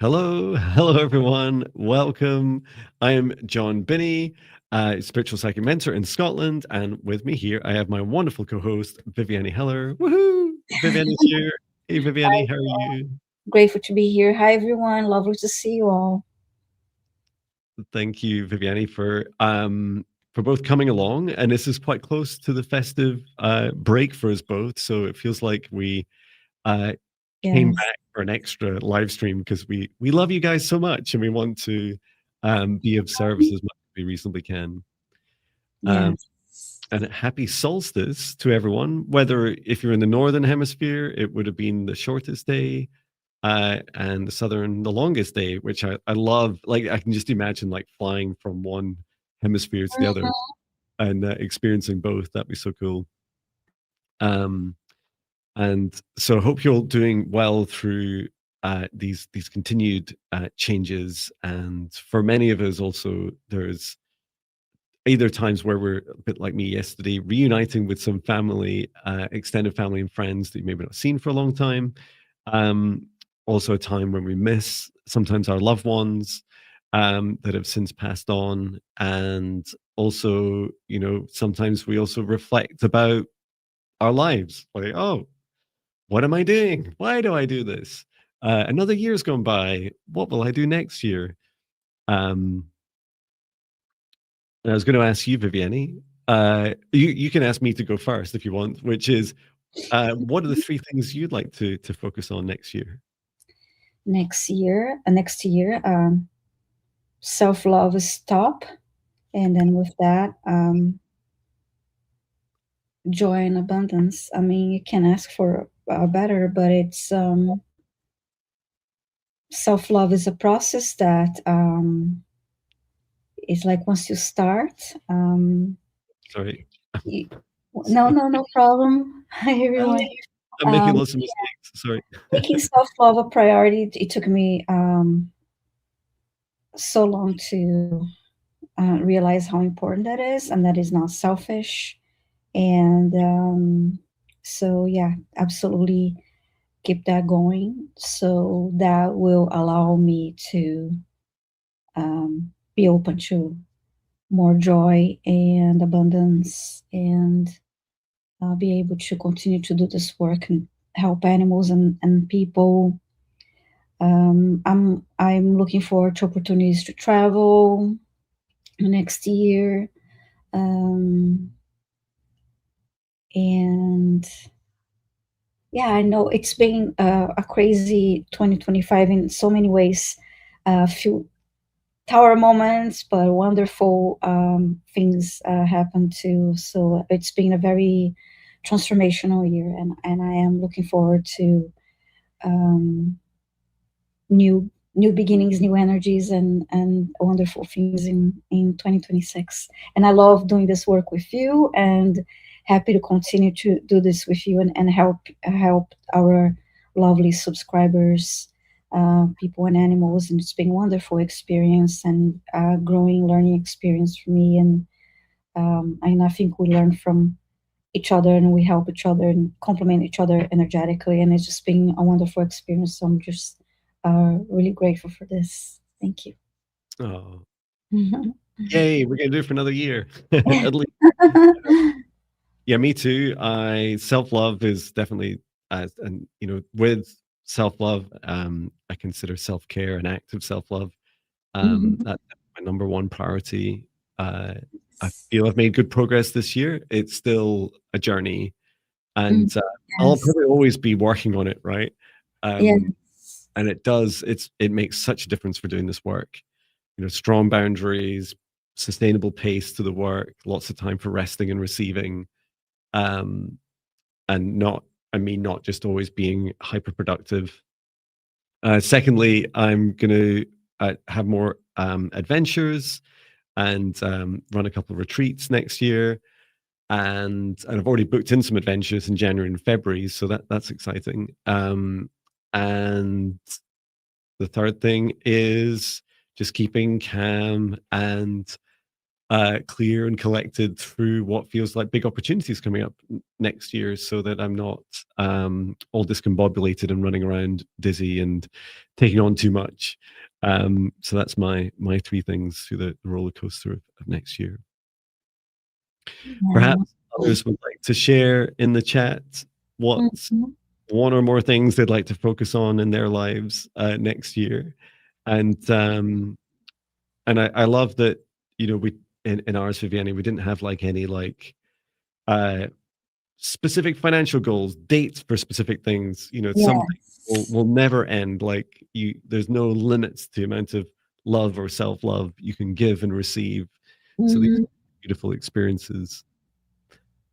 Hello everyone. Welcome. I am Jon Binnie, spiritual psychic mentor in Scotland, and with me here I have my wonderful co-host Viviane Heller. Woohoo! Viviane is here. Hey Viviane, Hi, how are you? grateful to be here. Hi, everyone. Lovely to see you all. Thank you, Viviane, for both coming along. And this is quite close to the festive break for us both, so it feels like we uh, came Yes, back for an extra live stream because we love you guys so much and we want to be of service as much as we reasonably can. Um, yes, and happy solstice to everyone. Whether if you're in the northern hemisphere, it would have been the shortest day, and the southern the longest day, which I love. Like I can just imagine like flying from one hemisphere to the other and experiencing both. That'd be so cool. Um, and so I hope you're all doing well through these continued changes. And for many of us, also there's either times where we're a bit like me yesterday, reuniting with some family, extended family and friends that you maybe not seen for a long time. Um, Also, a time when we miss sometimes our loved ones that have since passed on, and also, sometimes we also reflect about our lives, like, oh, what am I doing? Why do I do this? Another year's gone by. What will I do next year? Um, and I was going to ask you, Viviane. You can ask me to go first if you want, which is, what are the three things you'd like to focus on next year? next year, self-love is top, and then with that, joy and abundance. I mean, you can ask for better, but it's self-love is a process that is like once you start, Sorry, you, no, sorry. no, no problem. Hi, everyone. I'm making Um, lots of mistakes. Sorry. Making self-love a priority, it took me so long to realize how important that is, and that is not selfish. And so, yeah, absolutely keep that going. So that will allow me to be open to more joy and abundance, and be able to continue to do this work and help animals and people. I'm looking forward to opportunities to travel next year. Um, and yeah, I know it's been a crazy 2025 in so many ways. A few tower moments, but wonderful things happened too. So it's been a very transformational year, and I am looking forward to um, new beginnings, new energies, and wonderful things in 2026. And I love doing this work with you, and happy to continue to do this with you, and help our lovely subscribers, people and animals. And it's been a wonderful experience, and growing learning experience for me. And I think we learn from each other, and we help each other and complement each other energetically, and it's just been a wonderful experience. So I'm just really grateful for this. Thank you. Oh, yay! We're gonna do it for another year, at least. Yeah, me too. I self love is definitely, and with self love, I consider self care an act of self love. That's my number one priority. Uh, I feel I've made good progress this year. It's still a journey, and I'll Yes. probably always be working on it, right? Um, Yes. and it makes such a difference for doing this work. Strong boundaries, sustainable pace to the work, lots of time for resting and receiving, um, and not just always being hyper productive. Secondly, I'm going to have more adventures and run a couple of retreats next year. And I've already booked in some adventures in January and February, so that's exciting. And the third thing is just keeping calm and clear and collected through what feels like big opportunities coming up next year, so that I'm not all discombobulated and running around dizzy and taking on too much. So that's my three things through the roller coaster of next year. Yeah. Perhaps others would like to share in the chat what's Mhm. one or more things they'd like to focus on in their lives next year. And I love that, we in ours, Viviane, we didn't have like any like uh specific financial goals, dates for specific things. Some things Yes. will never end. Like there's no limits to the amount of love or self-love you can give and receive. So these Mhm. beautiful experiences.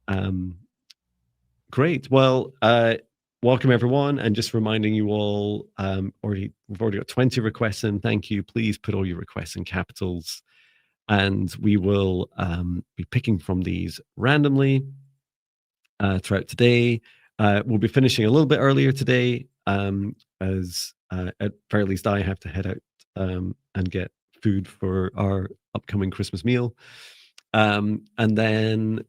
Um Great. Well, welcome everyone, and just reminding you all, we've already got 20 requests in. Thank you. Please put all your requests in capitals, and we will be picking from these randomly throughout today. We'll be finishing a little bit earlier today, as at very least I have to head out and get food for our upcoming Christmas meal. And then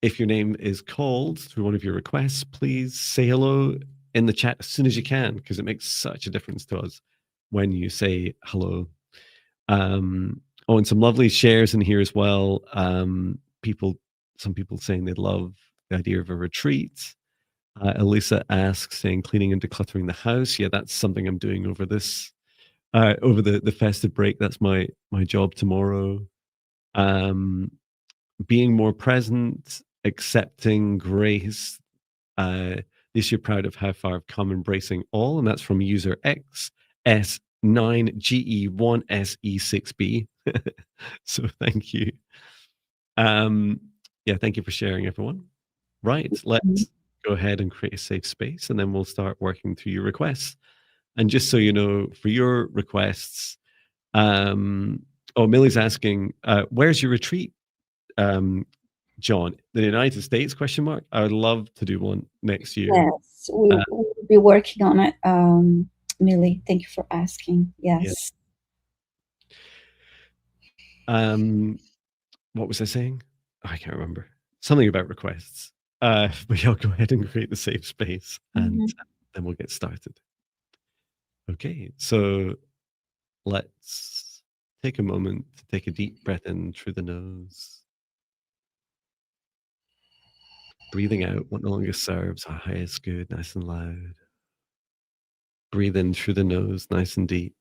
if your name is called through one of your requests, please say hello in the chat as soon as you can, because it makes such a difference to us when you say hello. And some lovely shares in here as well. Some people saying they love the idea of a retreat. Elisa asks, saying cleaning and decluttering the house. Yeah, that's something I'm doing over over the festive break. That's my job tomorrow. Being more present, accepting grace. This year, proud of how far I've come, embracing all, and that's from user XS9GE1SE6B. So thank you. Yeah, thank you for sharing, everyone. Right, Mhm. let's go ahead and create a safe space, and then we'll start working through your requests. And just so you know, for your requests, Millie's asking, where's your retreat, Jon? The United States? Question mark. I would love to do one next year. Yes, we'll be working on it. Millie, thank you for asking. Yeah. Yes. What was I saying? Oh, I can't remember. Something about requests. But I'll go ahead and create the safe space, and Mhm. then we'll get started. Okay, so let's take a moment to take a deep breath in through the nose. Breathing out what no longer serves, our highest good, nice and loud. Breathe in through the nose, nice and deep.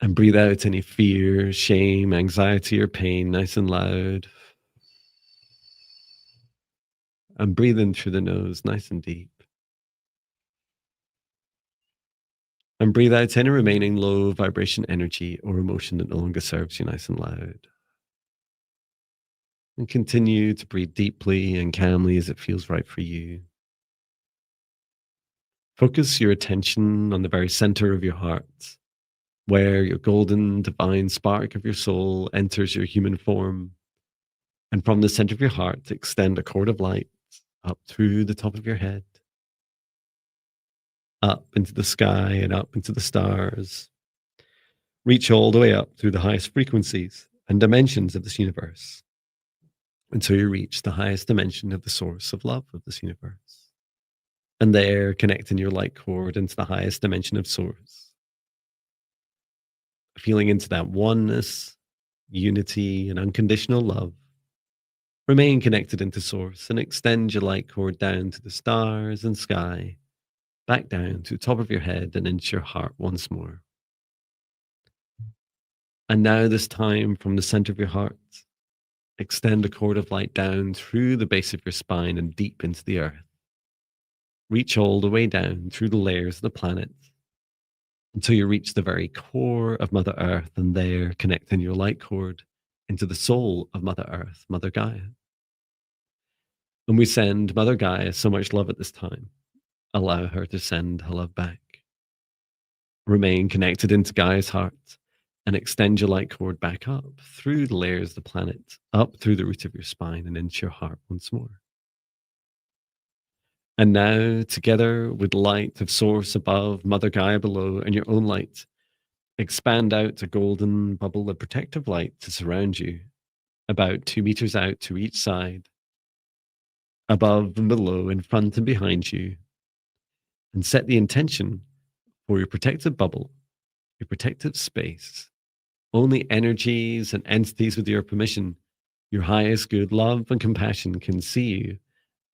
And breathe out any fear, shame, anxiety, or pain, nice and loud. And breathe in through the nose, nice and deep. And breathe out any remaining low vibration energy or emotion that no longer serves you, nice and loud. And continue to breathe deeply and calmly as it feels right for you. Focus your attention on the very center of your heart, where your golden divine spark of your soul enters your human form. And from the center of your heart, extend a cord of light up through the top of your head, up into the sky and up into the stars. Reach all the way up through the highest frequencies and dimensions of this universe until you reach the highest dimension of the source of love of this universe. And there, connecting your light cord into the highest dimension of source, feeling into that oneness, unity, and unconditional love. Remain connected into source and extend your light cord down to the stars and sky, back down to the top of your head and into your heart once more. And now, this time from the center of your heart, extend a cord of light down through the base of your spine and deep into the earth. Reach all the way down through the layers of the planet until you reach the very core of Mother Earth, and there connecting your light cord into the soul of Mother Earth, Mother Gaia. And we send Mother Gaia so much love at this time. Allow her to send her love back. Remain connected into Gaia's heart and extend your light cord back up through the layers of the planet, up through the root of your spine and into your heart once more. And now, together with light of source above, Mother Gaia below, and your own light, expand out a golden bubble of protective light to surround you, about 2 meters out to each side, above and below, in front and behind you, and set the intention for your protective bubble, your protective space. Only energies and entities with your permission, your highest good, love, and compassion can see you,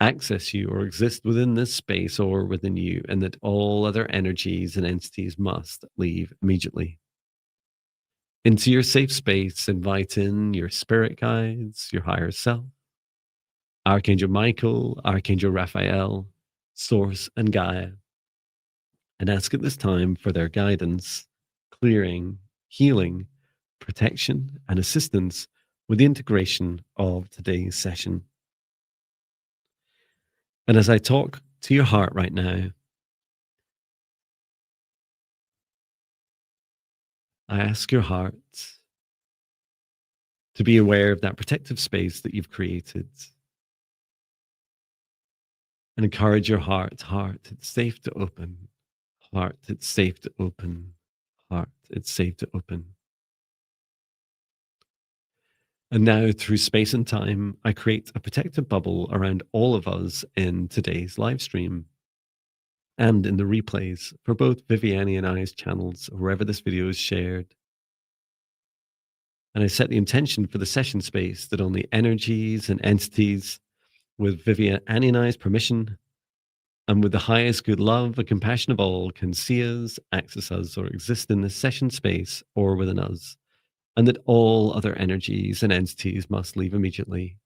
access you, or exist within this space or within you, and that all other energies and entities must leave immediately. Into your safe space, invite in your spirit guides, your higher self, Archangel Michael, Archangel Raphael, Source, and Gaia, and ask at this time for their guidance, clearing, healing, protection, and assistance with the integration of today's session. And as I talk to your heart right now, I ask your heart to be aware of that protective space that you've created, and encourage your heart, it's safe to open. Heart, it's safe to open. Heart, it's safe to open. And now, through space and time, I create a protective bubble around all of us in today's live stream and in the replays for both Viviane and I's channels, wherever this video is shared. And I set the intention for the session space that only energies and entities with Viviane and I's permission and with the highest good love and compassion of all can see us, access us, or exist in this session space or within us, and that all other energies and entities must leave immediately.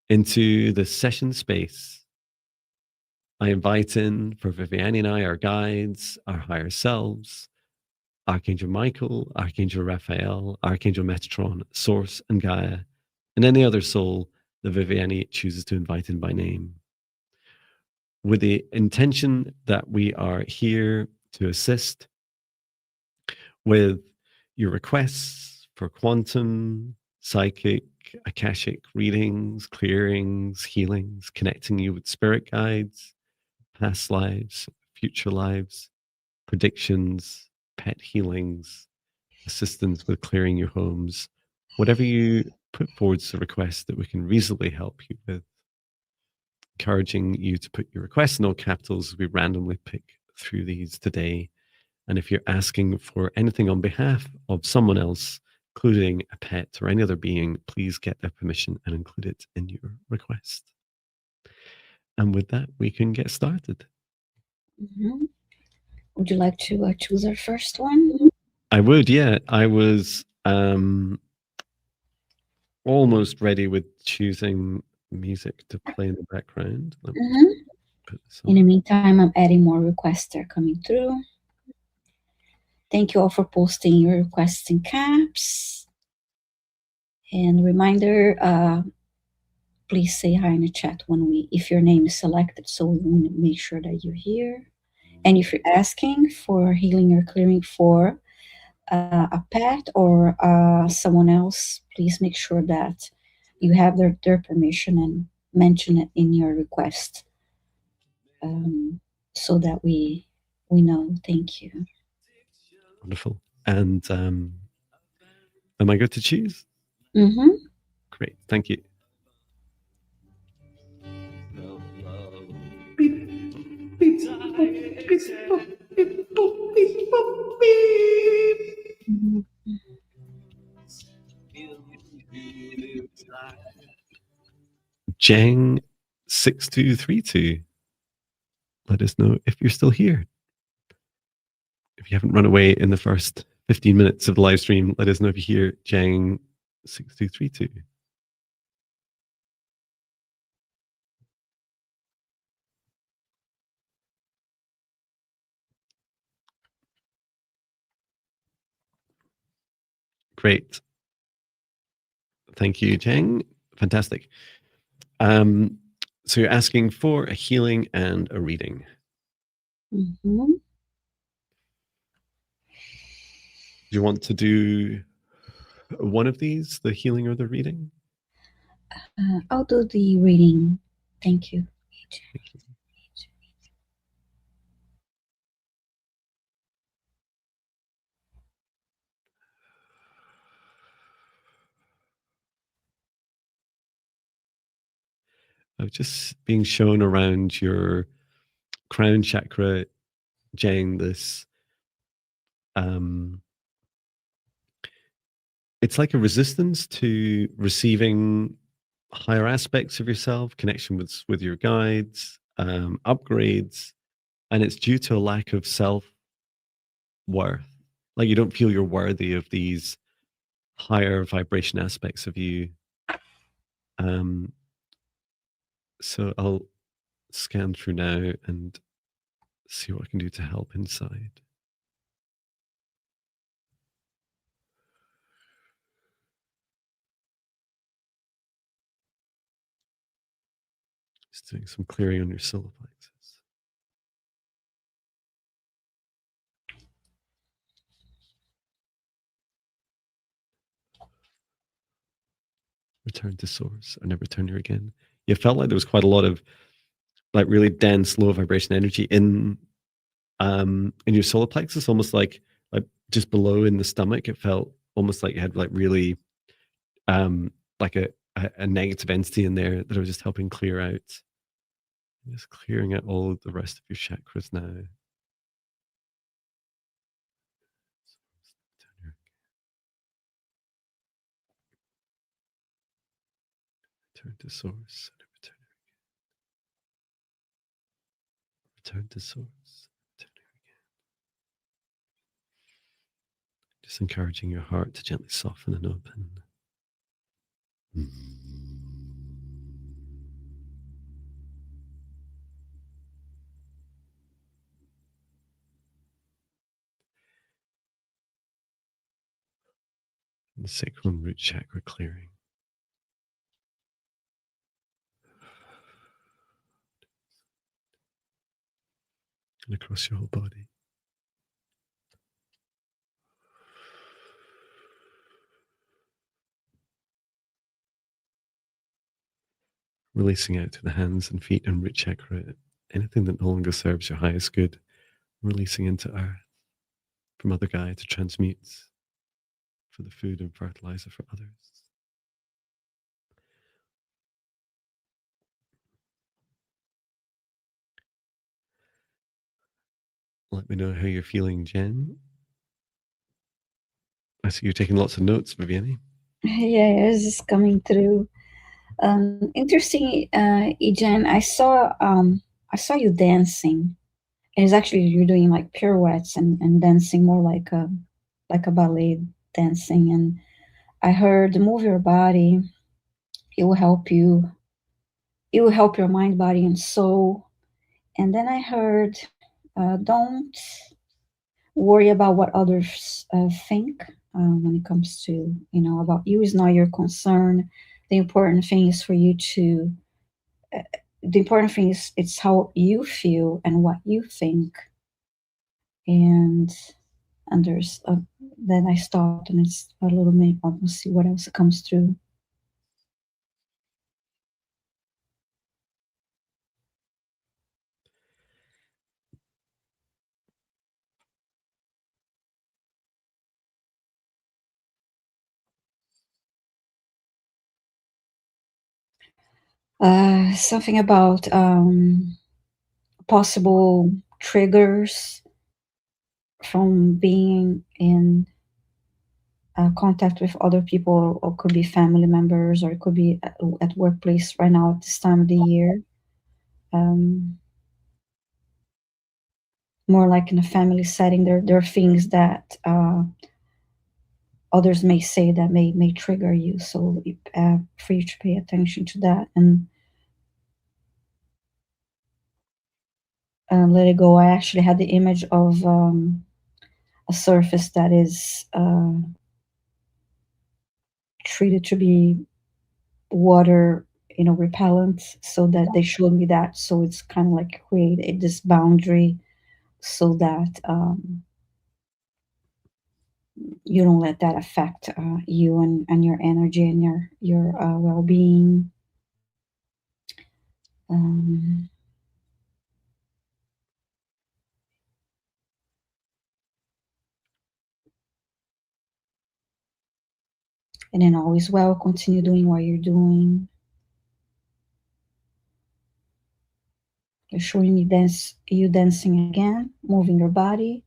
Into the session space, I invite in for Viviane and I, our guides, our higher selves, Archangel Michael, Archangel Raphael, Archangel Metatron, Source, and Gaia, and any other soul that Viviane chooses to invite in by name, with the intention that we are here to assist with your requests for quantum, psychic, Akashic readings, clearings, healings, connecting you with spirit guides, past lives, future lives, predictions, pet healings, assistance with clearing your homes, whatever you put forward as a request that we can reasonably help you with. Encouraging you to put your requests in all capitals as we randomly pick through these today. And if you're asking for anything on behalf of someone else, including a pet or any other being, please get their permission and include it in your request. And with that, we can get started. Mm-hmm. Would you like to choose our first one? I would, yeah. I was almost ready with choosing music to play in the background. In the meantime, I'm adding more requests that are coming through. Thank you all for posting your requests in caps. And reminder, please say hi in the chat if your name is selected, so we want to make sure that you're here. And if you're asking for healing or clearing for a pet or someone else, please make sure that you have their permission and mention it in your request, so that we know. Thank you. Wonderful. And am I good to choose? Mm-hmm. Great. Thank you. Jang 6232. Let us know if you're still here. If you haven't run away in the first 15 minutes of the live stream, let us know if you hear Jang 6232. Great. Thank you, Jang. Fantastic. So you're asking for a healing and a reading. Mm-hmm. Do you want to do one of these, the healing or the reading? I'll do the reading. Thank you. Thank you. of just being shown around your crown chakra, Jane, this it's like a resistance to receiving higher aspects of yourself, connection with your guides, upgrades, and it's due to a lack of self-worth. Like you don't feel you're worthy of these higher vibration aspects of you. So I'll scan through now and see what I can do to help inside. Just doing some clearing on your solar plexus. Return to source or never return here again. You felt like there was quite a lot of like really dense low vibration energy in your solar plexus, almost like just below in the stomach. It felt almost like you had like really like a negative entity in there that I was just helping clear out. Just clearing out all the rest of your chakras now. Return to source. Return to source. Just encouraging your heart to gently soften and open. And the sacral and root chakra clearing. And across your whole body. Releasing out to the hands and feet and root chakra, anything that no longer serves your highest good, releasing into earth for Mother Gaia to transmute for the food and fertilizer for others. Let me know how you're feeling, Jen. I see you're taking lots of notes, Viviane. Yeah, it's just coming through. Interesting, Jen. I saw you dancing, and it's actually you're doing like pirouettes and dancing more like a ballet dancing. And I heard move your body. It will help you. It will help your mind, body, and soul. And then I heard, don't worry about what others think when it comes to about you is not your concern. The important thing is for you to the important thing is it's how you feel and what you think. And there's then I stopped and it's a little bit. I'll see what else comes through. Something about possible triggers from being in contact with other people, or could be family members, or it could be at workplace right now at this time of the year. More like in a family setting, there are things that others may say that may trigger you. So for you to pay attention to that and let it go. I actually had the image of a surface that is treated to be water, repellent, so that they showed me that. So it's kind of like create this boundary so that you don't let that affect you and your energy and your well-being. Um, and then all is well. Continue doing what you're doing. They're showing me you dancing again, moving your body.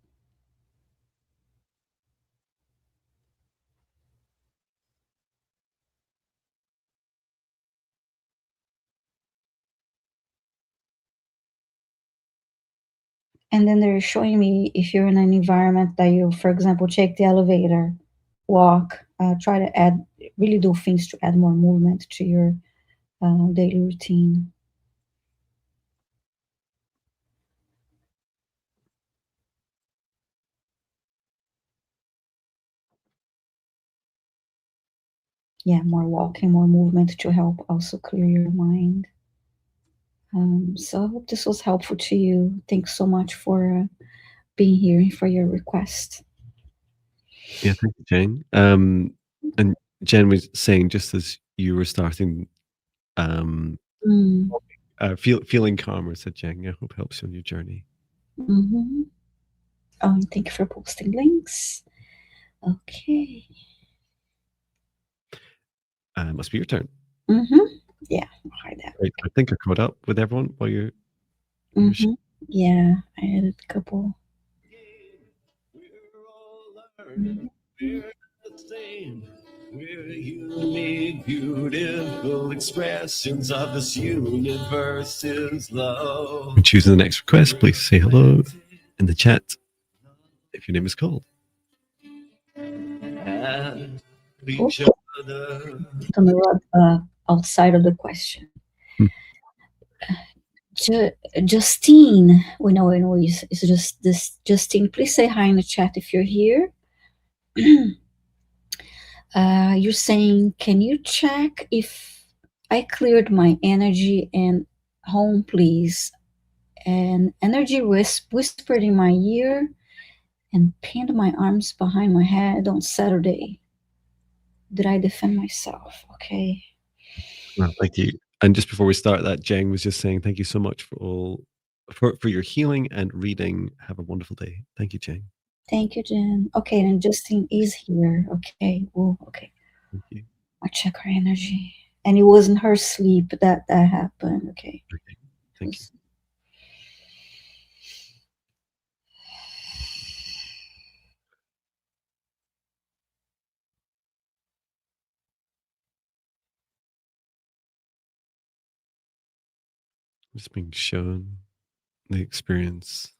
And then they're showing me if you're in an environment that you, for example, take the elevator, walk, try to really do things to add more movement to your daily routine. Yeah, more walking, more movement to help also clear your mind. So I hope this was helpful to you. Thanks so much for being here and for your request. Yeah, thank you, Jane. And Jen was saying just as you were starting, um, Mm. feeling calmer, said Jen, I hope helps you on your journey. Mm-hmm. Oh, and thank you for posting links. Okay. Must be your turn. Mm-hmm. Yeah, I'll hide that. Right, I think I caught up with everyone while you're Mm-hmm. Yeah, I added a couple. We're all learning, we're the same. We're unique, beautiful expressions of this universe's love. Choosing the next request, please say hello in the chat if your name is called. And each Oops, other. on the road, outside of the question. Hmm. Justine, we know it's just this. Justine, please say hi in the chat if you're here. You're saying, can you check if I cleared my energy and home, please? And energy whispered in my ear and pinned my arms behind my head on Saturday. Did I defend myself? Okay. Well, thank you. And just before we start that, Jeng was just saying thank you so much for all for your healing and reading. Have a wonderful day. Thank you, Jeng. Thank you, Jen. Okay, and Justine is here. Okay. Oh, okay. Thank you. I check her energy. And it wasn't her sleep that happened. Okay. Okay. Thank you. Just being shown the experience.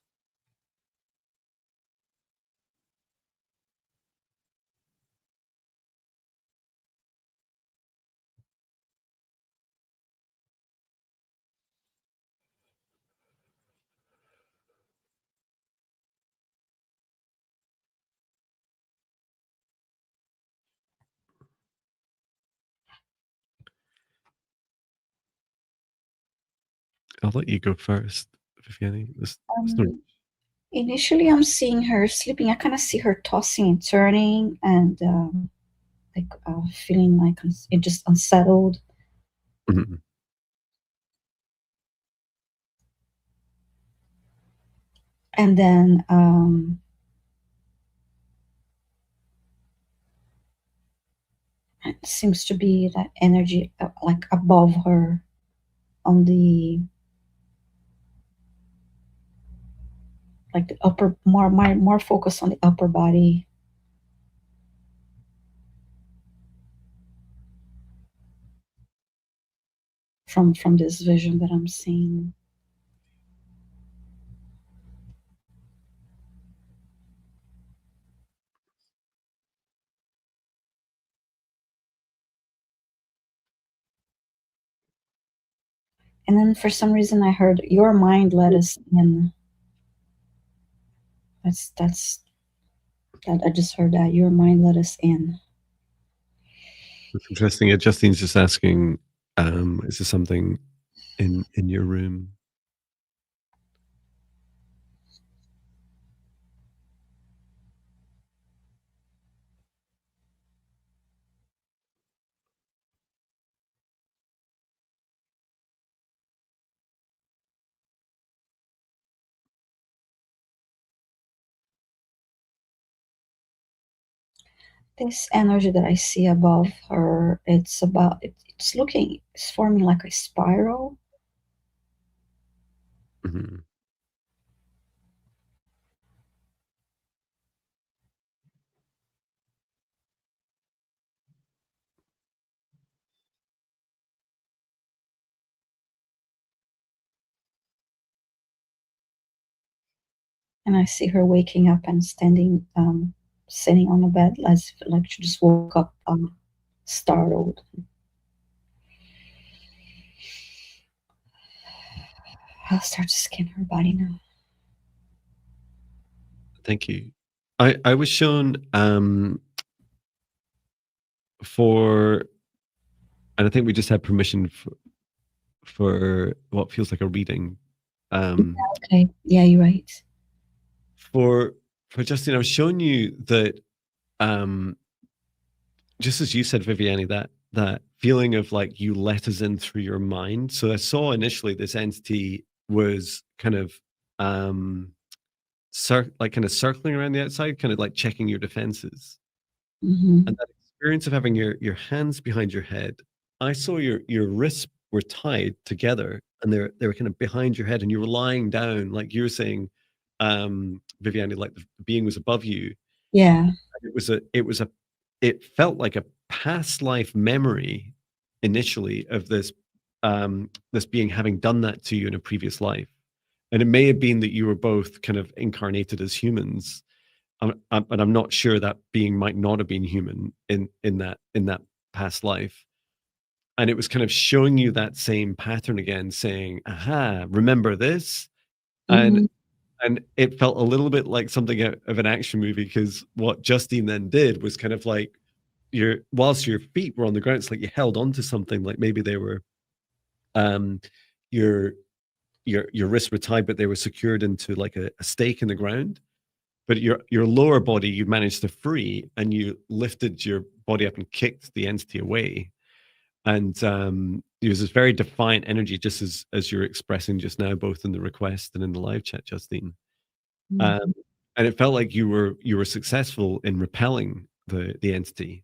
I'll let you go first, Viviane. There's no. Initially, I'm seeing her sleeping. I kind of see her tossing and turning and like feeling like just unsettled. Mhm. And then it seems to be that energy like above her on the like the upper more focus on the upper body from this vision that I'm seeing. And then for some reason I heard your mind let us in. That's that I just heard that your mind let us in. It's interesting. Justine's just asking, is there something in your room? This energy that I see above her, it's forming like a spiral. Mhm. And I see her waking up and standing, sitting on the bed, as if like she just woke up, startled. I'll start to scan her body now. Thank you. I was shown, for and I think we just had permission for what feels like a reading. Um, Okay. Yeah, you're right. for Justine, I was showing you that, um, just as you said, Viviane, that feeling of like you let us in through your mind. So I saw initially this entity was kind of, um, like kind of circling around the outside, kind of like checking your defenses. And Mhm. that experience of having your hands behind your head, I saw your wrists were tied together and they were kind of behind your head and you were lying down, like you were saying, Viviane, like the being was above you. Yeah. It was a it felt like a past life memory initially of this being having done that to you in a previous life. And it may have been that you were both kind of incarnated as humans, but I'm not sure that being might not have been human in that past life. And it was kind of showing you that same pattern again, saying, "Aha, remember this?" And Mhm. and it felt a little bit like something out of an action movie because what Justine then did was kind of like whilst your feet were on the ground, it's like you held on to something, like maybe they were um your your wrists were tied, but they were secured into like a stake in the ground. But your lower body you managed to free, and you lifted your body up and kicked the entity away. And it was this very defiant energy, just as you're expressing just now, both in the request and in the live chat, Justine. Um, Mhm. and it felt like you were successful in repelling the entity.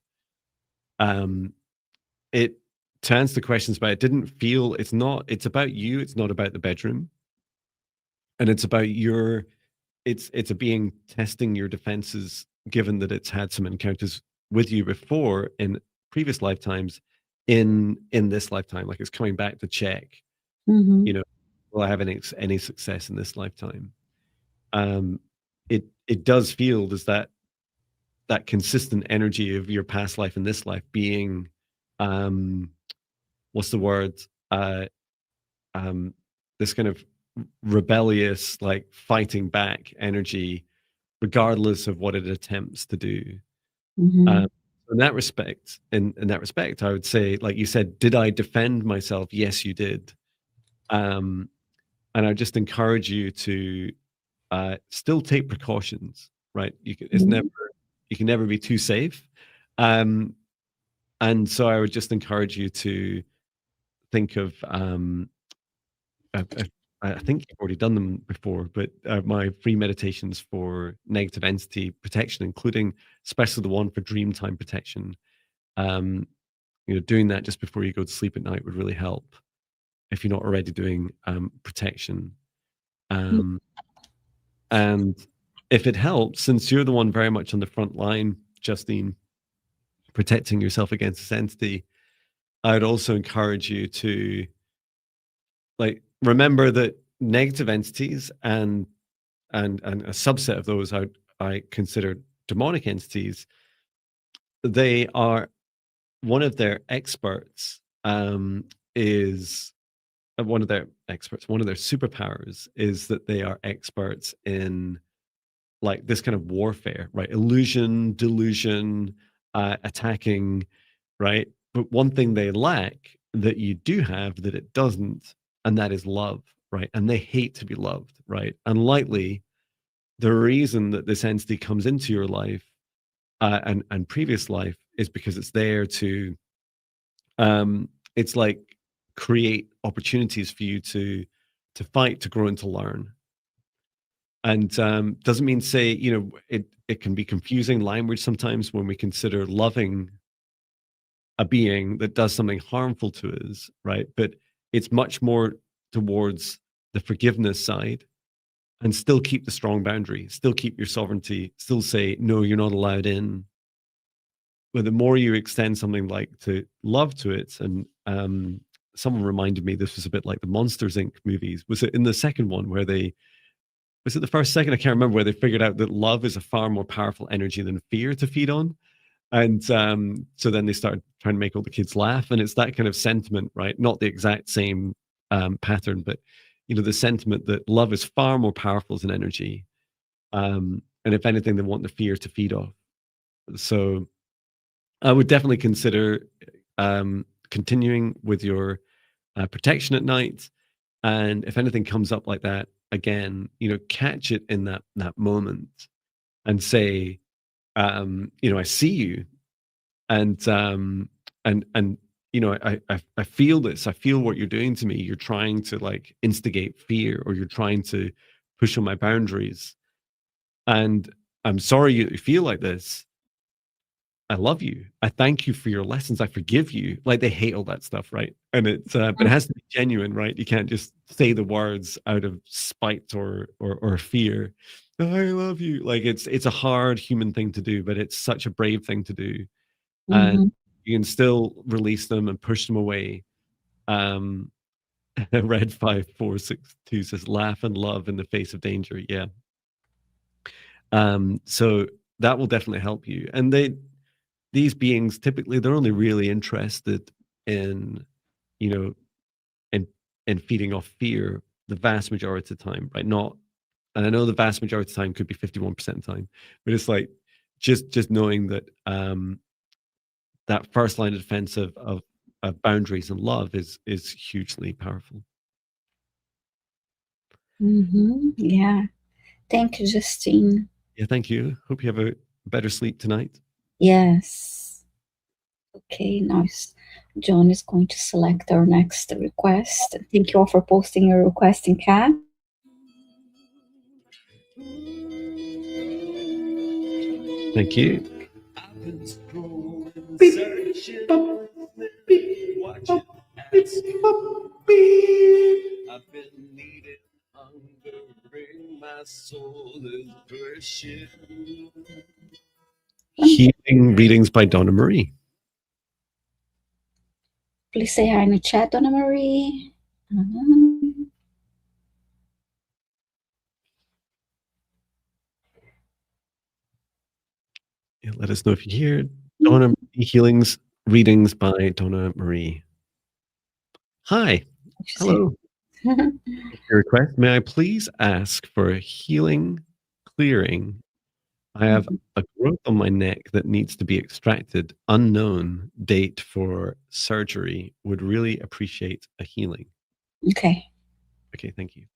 Um, it To answer the questions, but it didn't feel. It's not. It's about you. It's not about the bedroom, and it's about your. It's a being testing your defenses, given that it's had some encounters with you before in previous lifetimes, in this lifetime. Like it's coming back to check. You Mhm. know, will I have any success in this lifetime? Um, it does feel there's that consistent energy of your past life and this life being, um, what's the word? Uh, um, this kind of rebellious, like fighting back energy, regardless of what it attempts to do. Um, Mhm. in that respect, in that respect, I would say, like you said, did I defend myself? Yes, you did. Um, and I just encourage you to still take precautions. Right? Mhm. You can never be too safe. Um, and so I would just encourage you to think of, uh, I think you've already done them before, but my free meditations for negative entity protection, including especially the one for dream time protection. Um, doing that just before you go to sleep at night would really help if you're not already doing protection. Um, and if it helps, since you're the one very much on the front line, Justine, protecting yourself against this entity, I would also encourage you to like remember that negative entities and a subset of those I consider demonic entities. They are one of their experts is one of their experts. One of their superpowers is that they are experts in like this kind of warfare, right? Illusion, delusion, attacking, right? But one thing they lack that you do have that it doesn't, and that is love, right? And they hate to be loved, right? Unlikely the reason that this entity comes into your life and previous life is because it's there to it's like create opportunities for you to fight, to grow, and to learn. And doesn't mean say it can be confusing language sometimes when we consider loving a being that does something harmful to us, right? But it's much more towards the forgiveness side, and still keep the strong boundary, still keep your sovereignty, still say, no, you're not allowed in. But the more you extend something like to love to it, and someone reminded me this was a bit like the Monsters Inc. movies. Was it in the second one where was it the first, second? I can't remember, where they figured out that love is a far more powerful energy than fear to feed on. And so then they started trying to make all the kids laugh. And it's that kind of sentiment, right? Not the exact same pattern, but, the sentiment that love is far more powerful as an energy. And if anything, they want the fear to feed off. So I would definitely consider continuing with your protection at night. And if anything comes up like that again, catch it in that moment and say, I see you, and I feel this. I feel what you're doing to me. You're trying to like instigate fear, or you're trying to push on my boundaries. And I'm sorry you feel like this. I love you. I thank you for your lessons. I forgive you. Like, they hate all that stuff, right? And but it has to be genuine, right? You can't just say the words out of spite or fear. I love you. Like, it's a hard human thing to do, but it's such a brave thing to do. And Mm-hmm. you can still release them and push them away. Red 5462 says, laugh and love in the face of danger. Yeah. So that will definitely help you. And these beings, typically, they're only really interested in, in feeding off fear the vast majority of the time, right? Not, and I know the vast majority of the time could be 51% of the time, but it's like just knowing that that first line of defense of boundaries and love is hugely powerful. Mm-hmm. Yeah. Thank you, Justine. Yeah, thank you. Hope you have a better sleep tonight. Yes. Okay, nice. Jon is going to select our next request. Thank you all for posting your request in chat. Thank you. I've been needing, hungering, my soul is pushing. Healing readings by Donna Marie. Please say hi in the chat, Donna Marie. Yeah, let us know if you hear Donna Marie healings readings by Donna Marie. Hi. Hello. Your request. May I please ask for a healing clearing? I have a growth on my neck that needs to be extracted. Unknown date for surgery. Would really appreciate a healing. Okay. Okay, thank you.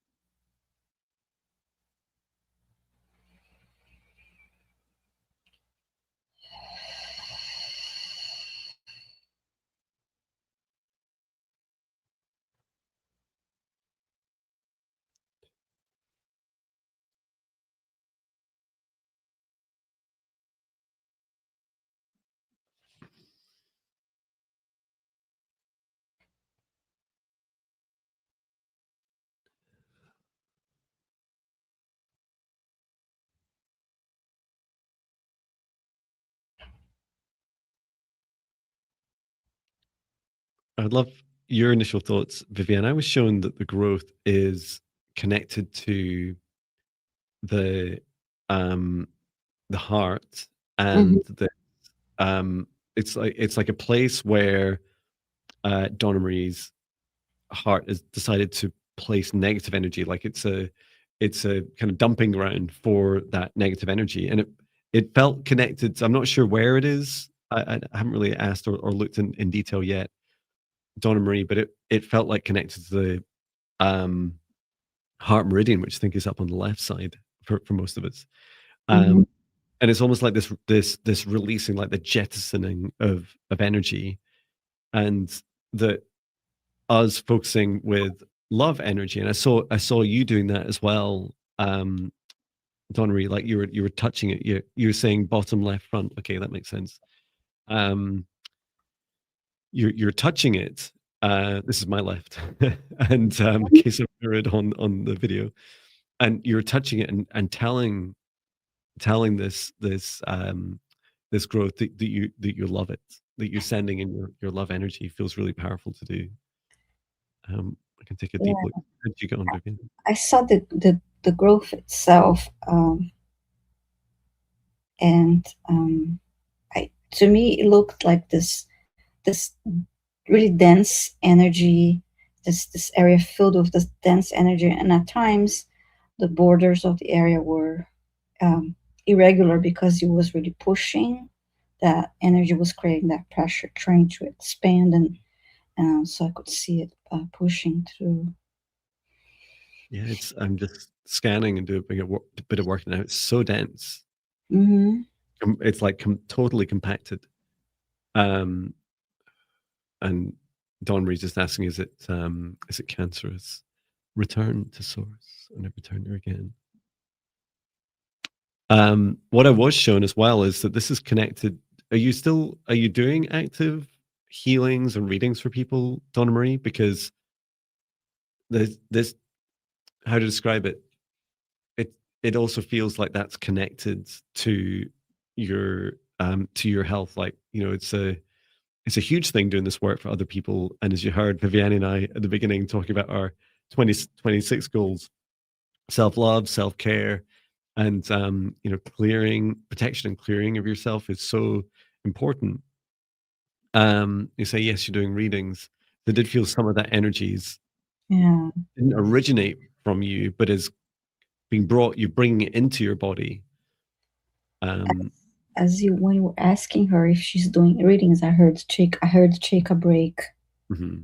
I'd love your initial thoughts, Viviane. I was shown that the growth is connected to the heart, and the it's like a place where Donna Marie's heart has decided to place negative energy. Like, it's a kind of dumping ground for that negative energy, and it felt connected. I'm not sure where it is. I haven't really asked or looked in detail yet, Donna Marie, but it felt like connected to the heart meridian, which I think is up on the left side for most of us. And it's almost like this releasing, like the jettisoning of energy, and that us focusing with love energy. And I saw you doing that as well, Donna Marie. Like, you were touching it. You were saying bottom left front. Okay, that makes sense. You're touching it. This is my left, and in case picture it on the video, and you're touching it and telling this growth that you love it, that you're sending in your love energy feels really powerful to do. I can take a deep Yeah, look. How did you get on, Vivian? I saw the growth itself, and to me it looked like this really dense energy, this area filled with this dense energy, and at times the borders of the area were irregular because it was really pushing. That energy was creating that pressure, trying to expand, and so I could see it pushing through. Yeah, I'm just scanning and doing a bit of work now. It's so dense. Hmm. It's like totally compacted. Um, and Don Marie's just asking, is it cancerous? Return to source and then return there again. What I was shown as well is that this is connected. Are you doing active healings and readings for people, Donna Marie? Because there's this, how to describe it? It also feels like that's connected to your health. Like, it's a huge thing doing this work for other people. And as you heard Viviane and I at the beginning talking about our 2026 goals, self-love, self-care, and clearing, protection and clearing of yourself is so important. You say yes, you're doing readings. They did feel some of that energies Yeah. didn't originate from you, but is being brought, you bringing it into your body. When you were asking her if she's doing readings, I heard take a break. Mm-hmm.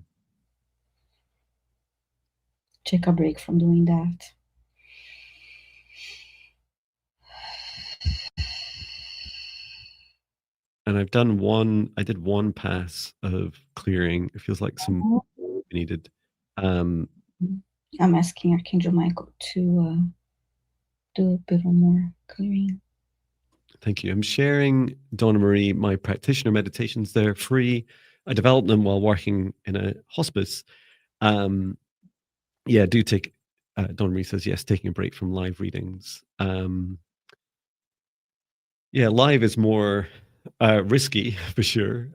Take a break from doing that. And I did one pass of clearing. It feels like some needed. I'm asking Archangel Michael to do a bit more clearing. Thank you. I'm sharing, Donna Marie, my practitioner meditations. They're free. I developed them while working in a hospice. Yeah, do take, Donna Marie says, yes, taking a break from live readings. Yeah, live is more risky for sure.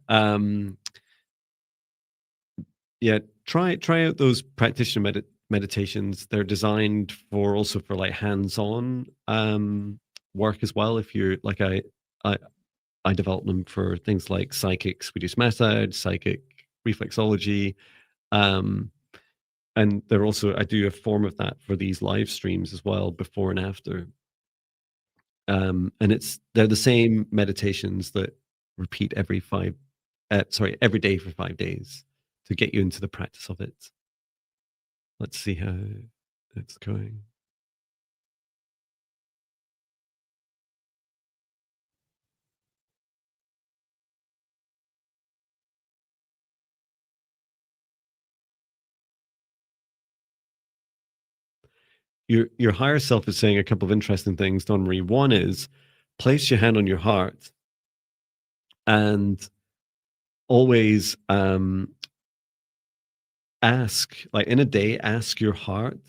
Yeah, try out those practitioner meditations. They're designed for also for like hands-on work as well. If you're like I develop them for things like psychic Swedish massage, psychic reflexology, and they're also I do a form of that for these live streams as well, before and after. And they're the same meditations that repeat every day for 5 days to get you into the practice of it. Let's see how it's going. Your higher self is saying a couple of interesting things, Don Marie. One is place your hand on your heart and always ask, like in a day, ask your heart,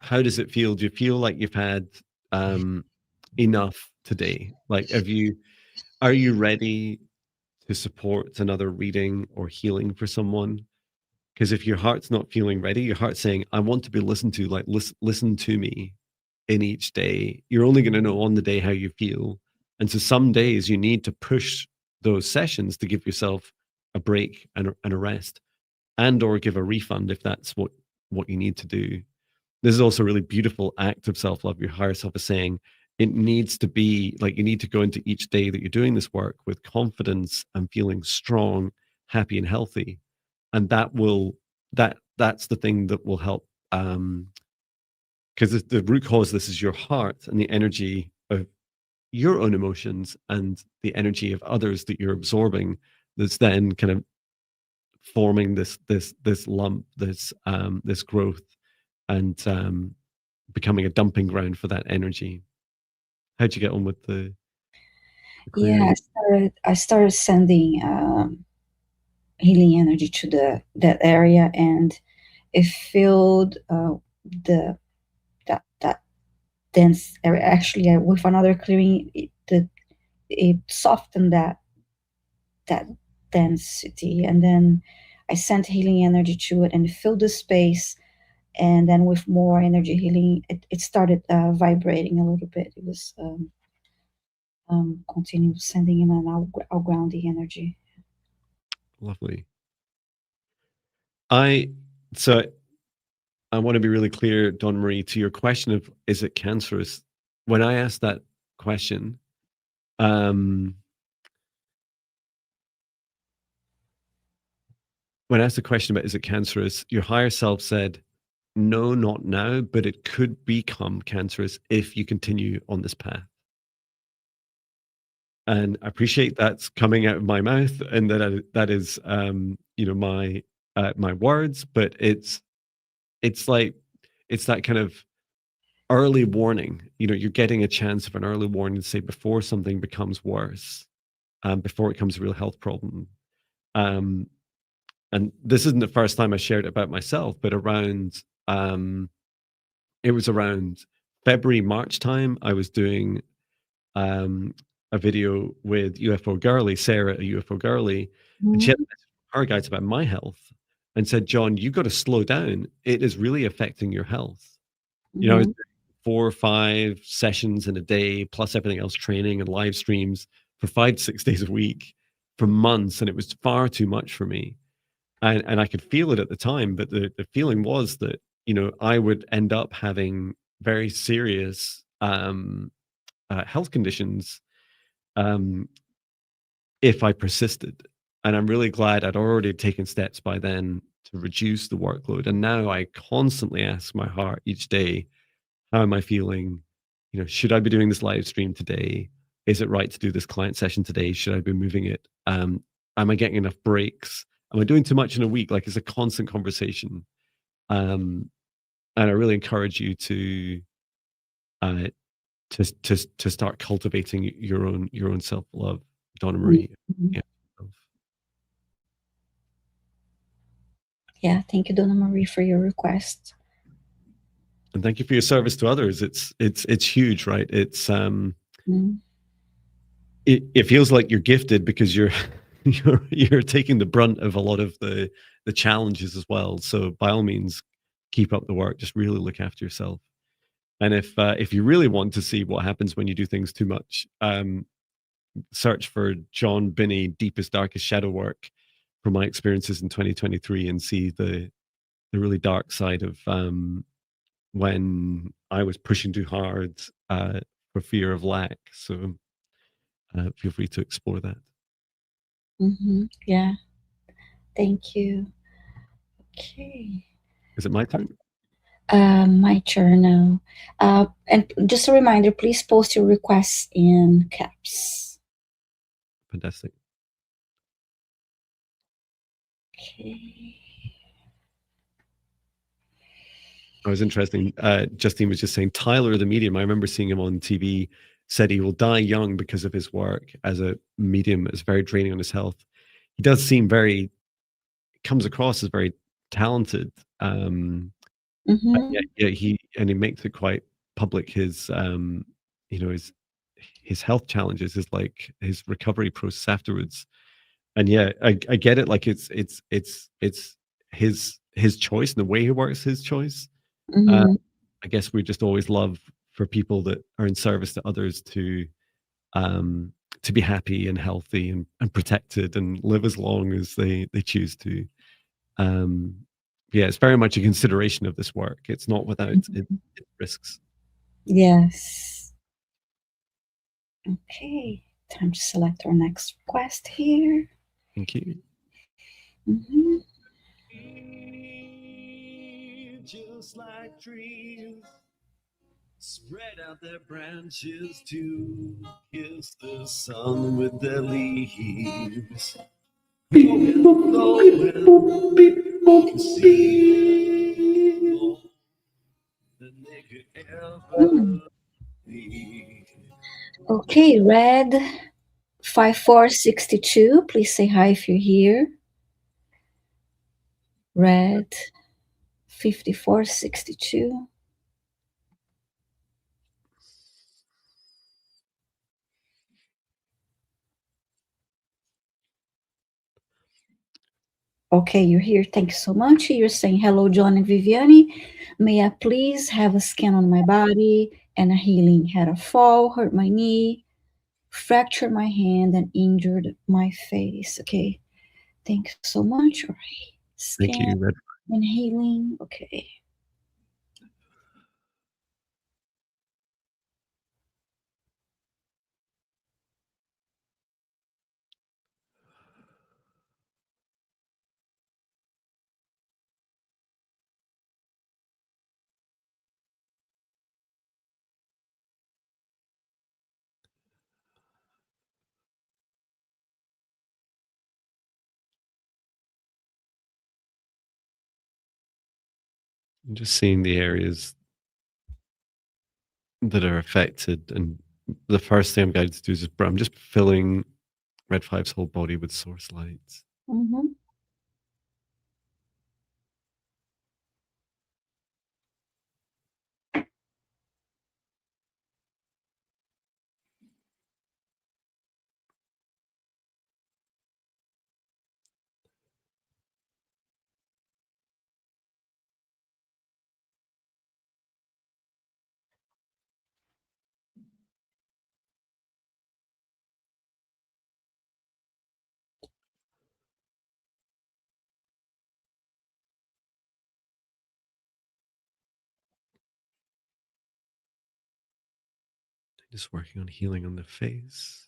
how does it feel? Do you feel like you've had enough today? Like, are you ready to support another reading or healing for someone? Because if your heart's not feeling ready, your heart's saying, I want to be listened to, like listen to me in each day. You're only going to know on the day how you feel. And so some days you need to push those sessions to give yourself a break and a rest, and or give a refund if that's what you need to do. This is also a really beautiful act of self-love. Your higher self is saying it needs to be like you need to go into each day that you're doing this work with confidence and feeling strong, happy, and healthy. And that's the thing that will help, because the root cause of this is your heart and the energy of your own emotions and the energy of others that you're absorbing, that's then kind of forming this lump, this growth, and becoming a dumping ground for that energy. How'd you get on with the Yeah, clearing? I started sending healing energy to that area, and it filled the that dense area. Actually, with another clearing, it softened that density, and then I sent healing energy to it and it filled the space. And then with more energy healing, it started vibrating a little bit. It was continue sending in and out grounding energy. Lovely. So I want to be really clear, Donna Marie, to your question of is it cancerous? When I asked that question, when I asked the question about is it cancerous, your higher self said, no, not now, but it could become cancerous if you continue on this path. And I appreciate that's coming out of my mouth, and that is my words, but it's like it's that kind of early warning. You're getting a chance of an early warning to say before something becomes worse, before it becomes a real health problem. And this isn't the first time I shared it about myself, but it was around February, March time. I was doing a video with UFO Girly, Sarah, a UFO Girly, and she had her guides about my health and said, Jon, you got to slow down. It is really affecting your health. I was doing 4 or 5 sessions in a day, plus everything else, training and live streams for 5 to 6 days a week for months. And it was far too much for me. And I could feel it at the time, but the feeling was that, I would end up having very serious health conditions if I persisted. And I'm really glad I'd already taken steps by then to reduce the workload. And now I constantly ask my heart each day, how am I feeling? Should I be doing this live stream today? Is it right to do this client session today? Should I be moving it? Am I getting enough breaks? Am I doing too much in a week? Like, it's a constant conversation. And I really encourage you to start cultivating your own self-love, Donna Marie. Yeah, thank you, Donna Marie, for your request. And thank you for your service to others. It's huge, right? It's it feels like you're gifted because you're taking the brunt of a lot of the challenges as well. So by all means, keep up the work. Just really look after yourself. And if you really want to see what happens when you do things too much, search for Jon Binnie Deepest Darkest Shadow Work from my experiences in 2023 and see the really dark side of when I was pushing too hard for fear of lack. So feel free to explore that. Yeah. Thank you. Okay. Is it my turn? My turn now. And just a reminder, please post your requests in caps. Fantastic. Okay. I was interesting. Justine was just saying Tyler, the medium, I remember seeing him on TV, said he will die young because of his work as a medium. It's very draining on his health. He does seem comes across as very talented. Yeah, he makes it quite public. His his health challenges, his recovery process afterwards. And yeah, I get it. Like it's his choice, and the way he works, his choice. I guess we just always love for people that are in service to others to be happy and healthy and protected and live as long as they choose to. Yeah, it's very much a consideration of this work. It's not without its risks. Yes. Okay, time to select our next request here. Thank you. Just like trees spread out their branches to kiss the sun with their leaves. Okay, Red 5462, please say hi if you're here. Red 5462. Okay, you're here. Thank you so much. You're saying, hello, Jon and Viviane. May I please have a scan on my body and a healing? Had a fall, hurt my knee, fractured my hand, and injured my face. Okay, thanks so much. All right, Thank scan you, Red. and healing. Okay. I'm just seeing the areas that are affected, and the first thing I'm guided to do is I'm just filling Red Five's whole body with source lights. Mm-hmm. Just working on healing on the face.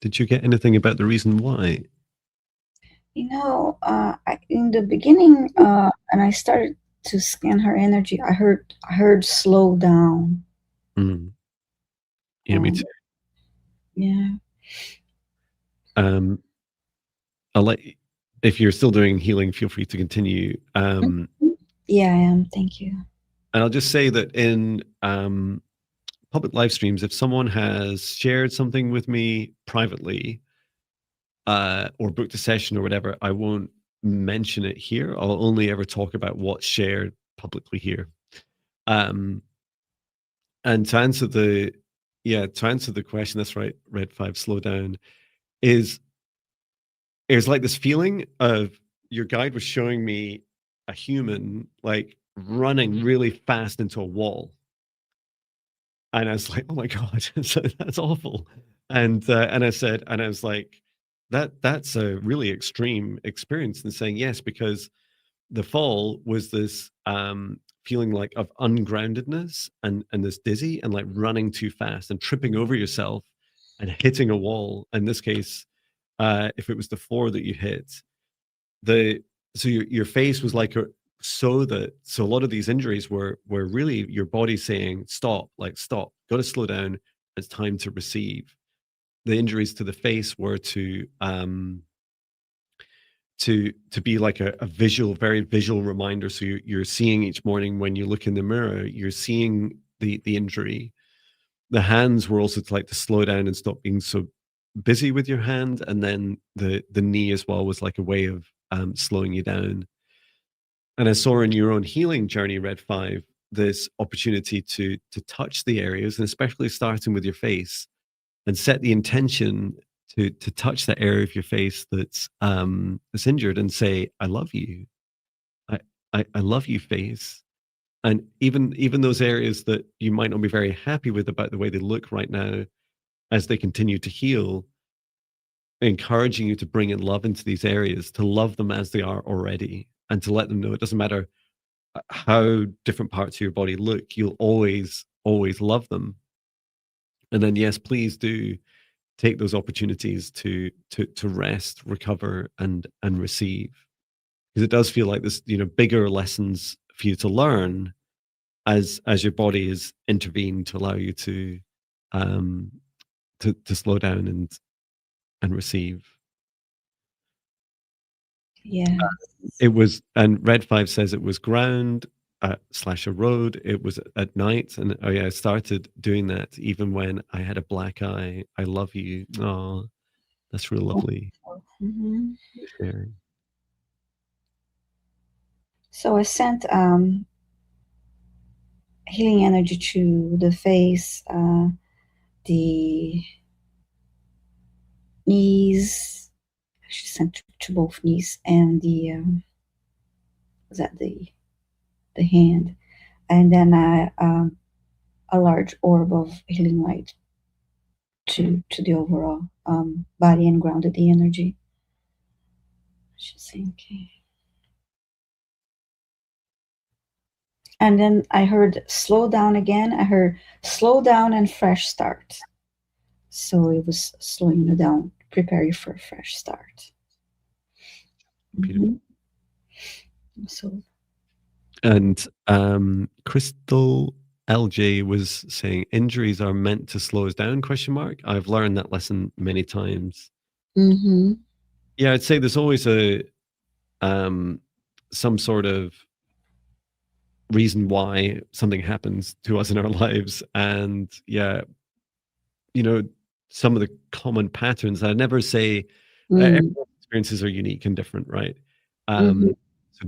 Did you get anything about the reason why? In the beginning, and I started to scan her energy, I heard slow down. Mm. Yeah, me Um, too. yeah. Um, I'll let you, if you're still doing healing, feel free to continue. Mhm. Yeah, I am. Thank you. And I'll just say that in public live streams, if someone has shared something with me privately or booked a session or whatever, I won't mention it here. I'll only ever talk about what's shared publicly here. Um, and to answer the question, that's right, Red Five, slow down, is there's like this feeling of your guide was showing me a human like running really fast into a wall. And I was like, "Oh my god, so that's awful." And I said, and I was like, "That's a really extreme experience." And saying yes, because the fall was this feeling like of ungroundedness and this dizzy and like running too fast and tripping over yourself and hitting a wall. In this case, if it was the floor that you hit, the so your face was like so a lot of these injuries were really your body saying stop, like stop, got to slow down, it's time to receive. The injuries to the face were to be like a visual, very visual reminder. So you're seeing each morning when you look in the mirror, you're seeing the injury. The hands were also to like to slow down and stop being so busy with your hand, and then the knee as well was like a way of slowing you down. And I saw in your own healing journey, Red Five, this opportunity to touch the areas, and especially starting with your face, and set the intention to touch that area of your face that's injured, and say, "I love you. I I love you, face." And even those areas that you might not be very happy with about the way they look right now, as they continue to heal, encouraging you to bring in love into these areas, to love them as they are already, and to let them know it doesn't matter how different parts of your body look, you'll always love them. And then, yes, please do take those opportunities to rest, recover, and receive, because it does feel like there's bigger lessons for you to learn as your body is intervened to allow you to slow down and receive. Yeah. It was, and Red 5 says it was ground / a road. It was at night, and oh yeah, I started doing that even when I had a black eye. I love you. Oh, that's real lovely. Mm-hmm. Sharing. So I sent healing energy to the face, the knees. She sent to both knees and the the hand, and then a large orb of healing light to the overall body and grounded the energy. She's saying, okay. And then I heard slow down again. I heard slow down and fresh start. So it was slowing you down, prepare you for a fresh start. Beautiful. Mm-hmm. So, and Crystal LJ was saying injuries are meant to slow us down, ? I've learned that lesson many times. mm-hmm. Yeah, I'd say there's always a some sort of reason why something happens to us in our lives, and yeah, some of the common patterns. I never say everyone's experiences are unique and different, right? So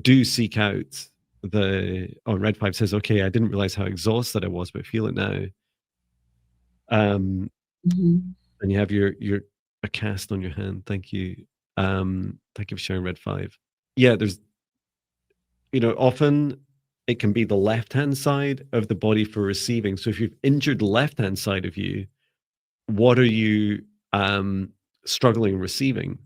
do seek out Red 5 says, okay, I didn't realize how exhausted I was, but I feel it now. And you have your a cast on your hand. Thank you. Thank you for sharing, Red 5. Yeah, there's often it can be the left-hand side of the body for receiving. So if you've injured the left-hand side of you, what are you struggling receiving?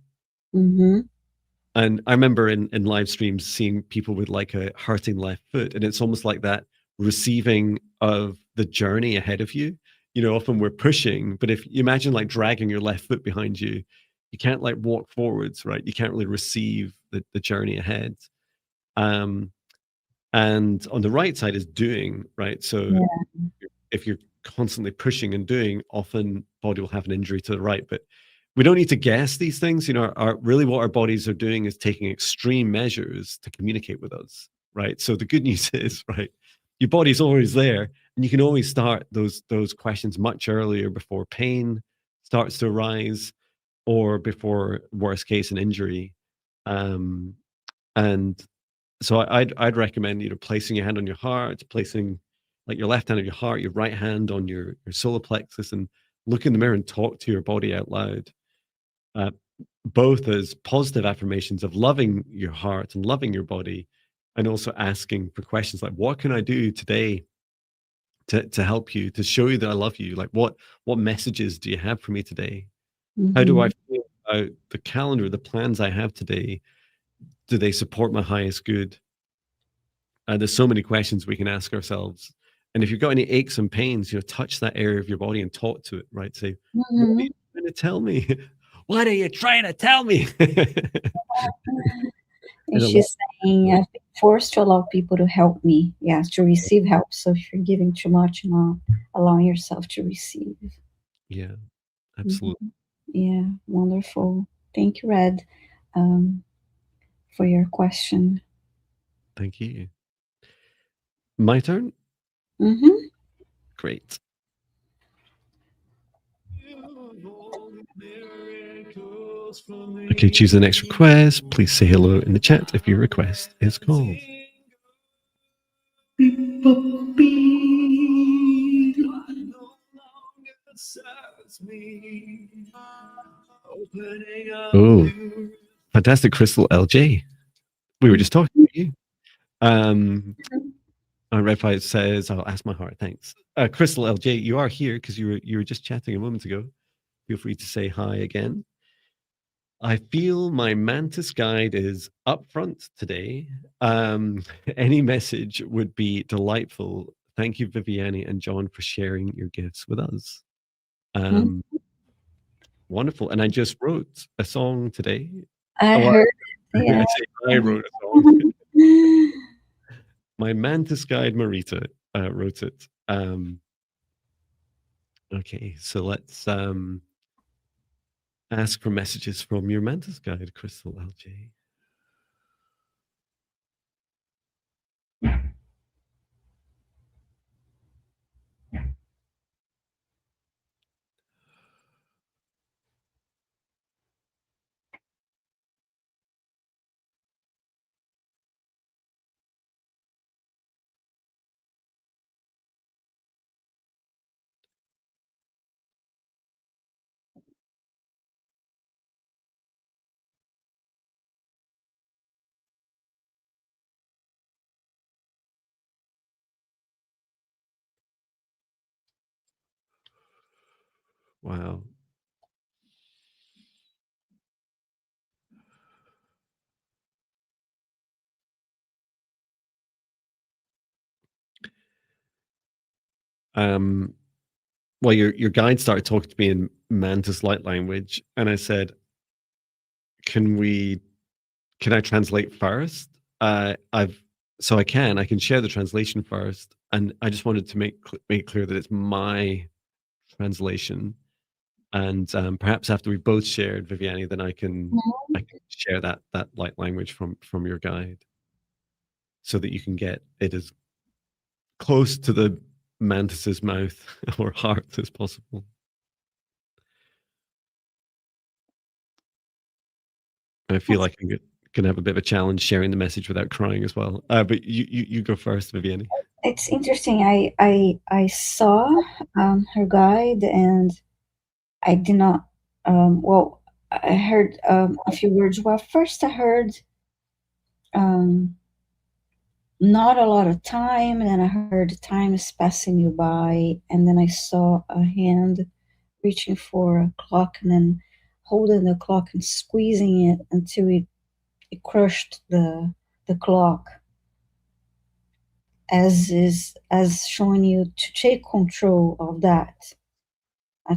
And I remember in live streams seeing people with like a hurting left foot, and it's almost like that receiving of the journey ahead of you. Often we're pushing, but if you imagine like dragging your left foot behind you, you can't like walk forwards, right? You can't really receive the journey ahead. And on the right side is doing, right? So if you're constantly pushing and doing, often body will have an injury to the right. But we don't need to guess these things. Really what our bodies are doing is taking extreme measures to communicate with us, right? So the good news is, right, your body's always there, and you can always start those questions much earlier before pain starts to arise or before worst case an injury. And so I'd recommend placing your hand on your heart, placing like your left hand on your heart, your right hand on your solar plexus, and look in the mirror and talk to your body out loud. Both as positive affirmations of loving your heart and loving your body, and also asking for questions like, what can I do today to help you, to show you that I love you? Like what messages do you have for me today? How do I feel about the calendar, the plans I have today? Do they support my highest good? There's so many questions we can ask ourselves. And if you've got any aches and pains, touch that area of your body and talk to it, right? Say, what are you trying to tell me? What are you trying to tell me? And she's saying, I've been forced to allow people to help me. Yes, to receive help. So if you're giving too much, not allowing yourself to receive. Yeah, absolutely. Yeah, wonderful. Thank you, Red, for your question. Thank you. My turn? Great. Okay, choose the next request. Please say hello in the chat if your request is called. Oh, fantastic, Crystal LJ. We were just talking about you. Red Five says, "I'll ask my heart." Thanks, Crystal LJ. You are here because you were just chatting a moment ago. Feel free to say hi again. I feel my mantis guide is up front today. Any message would be delightful. Thank you, Viviane and Jon, for sharing your gifts with us. Wonderful. And I just wrote a song today. I heard. Yeah. I wrote a song. My mantis guide, Marita, wrote it. Okay, so let's ask for messages from your mantis guide, Crystal LJ. Wow. Well, your guide started talking to me in mantis light language, and I said, can I translate first? I can share the translation first, and I just wanted to make it clear that it's my translation, and perhaps after we both shared, Viviane, then I can share that light language from your guide, so that you can get it as close to the mantis's mouth or heart as possible. I feel like I'm gonna have a bit of a challenge sharing the message without crying as well. But you go first, Viviane. It's interesting. I saw her guide, and I did not. Well, I heard a few words. Well, first I heard not a lot of time, and then I heard time is passing you by, and then I saw a hand reaching for a clock, and then holding the clock and squeezing it until it crushed the clock, as showing you to take control of that.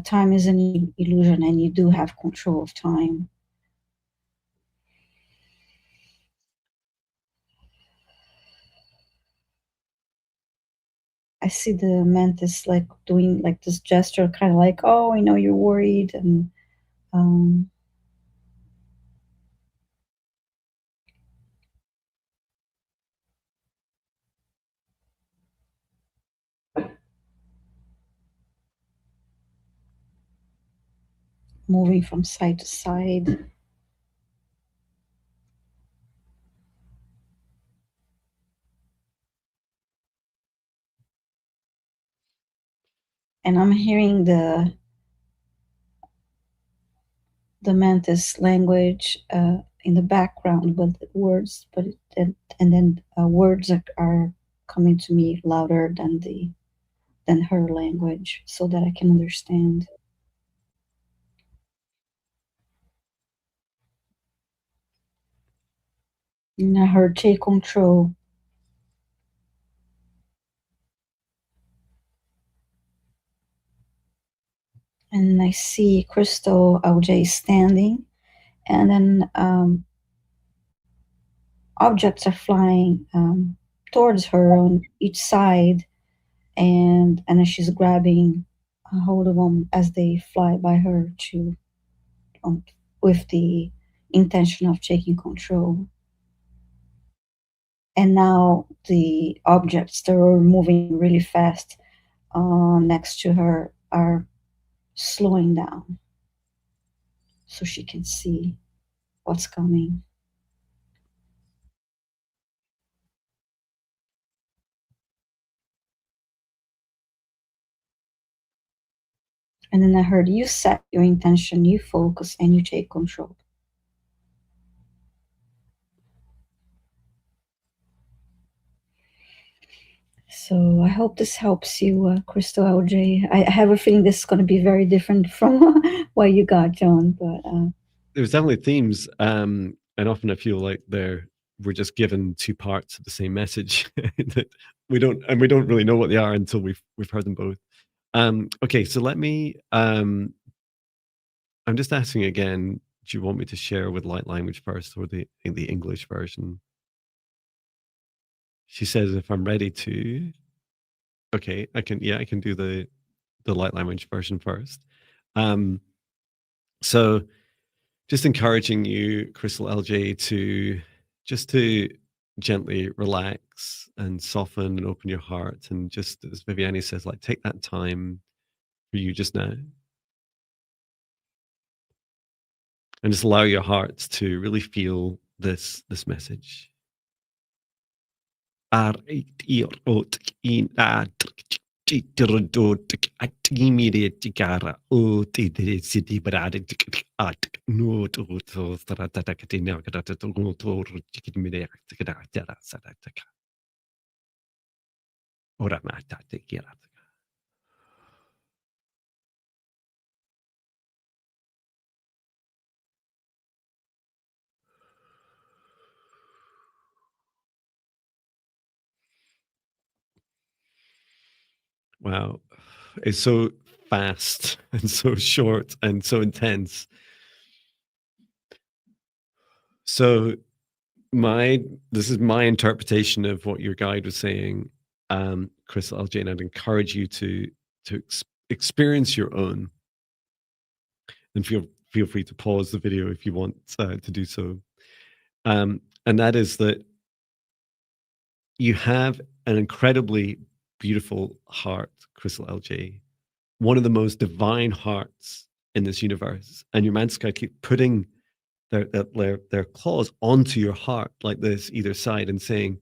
Time is an illusion, and you do have control of time. I see the mantis like doing like this gesture, kind of like, oh, I know you're worried, and moving from side to side. And I'm hearing the mantis language in the background, but words, and then words are coming to me louder than her language, so that I can understand. And I heard take control. And I see Crystal LJ standing, and then objects are flying towards her on each side, and then she's grabbing a hold of them as they fly by her with the intention of taking control. And now the objects that are moving really fast next to her are slowing down, so she can see what's coming. And then I heard, you set your intention, you focus, and you take control. So I hope this helps you, Crystal LJ. I have a feeling this is going to be very different from what you got, Jon. But there's definitely themes, and often I feel like we're just given two parts of the same message that we don't really know what they are until we've heard them both. Okay, so let me. I'm just asking again. Do you want me to share with light language first, or the English version? She says if I'm ready to. Okay, I can. Yeah, I can do the light language version first. So just encouraging you, Crystal LJ, to gently relax and soften and open your heart, and just as Viviane says, like take that time for you just now, and just allow your heart to really feel this message. Wow. It's so fast and so short and so intense. So this is my interpretation of what your guide was saying, Crystal LJ, and I'd encourage you to experience your own, and feel free to pause the video if you want to do so. And that is that you have an incredibly beautiful heart, Crystal LJ, one of the most divine hearts in this universe, and your Manska keep putting their claws onto your heart like this, either side, and saying,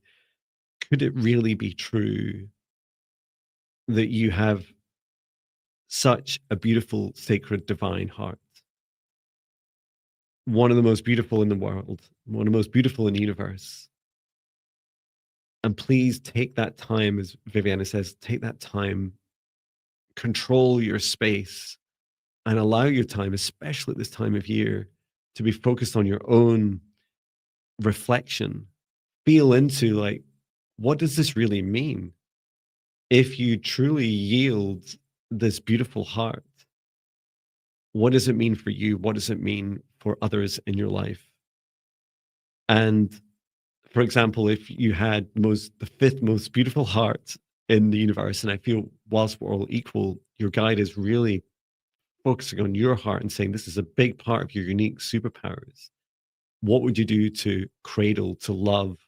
could it really be true that you have such a beautiful, sacred, divine heart? One of the most beautiful in the world, one of the most beautiful in the universe. And please take that time, as Viviane says, take that time, control your space, and allow your time, especially at this time of year, to be focused on your own reflection. Feel into, like, what does this really mean? If you truly yield this beautiful heart, what does it mean for you? What does it mean for others in your life? And for example, if you had the fifth most beautiful heart in the universe, and I feel whilst we're all equal, your guide is really focusing on your heart and saying this is a big part of your unique superpowers. What would you do to cradle, to love,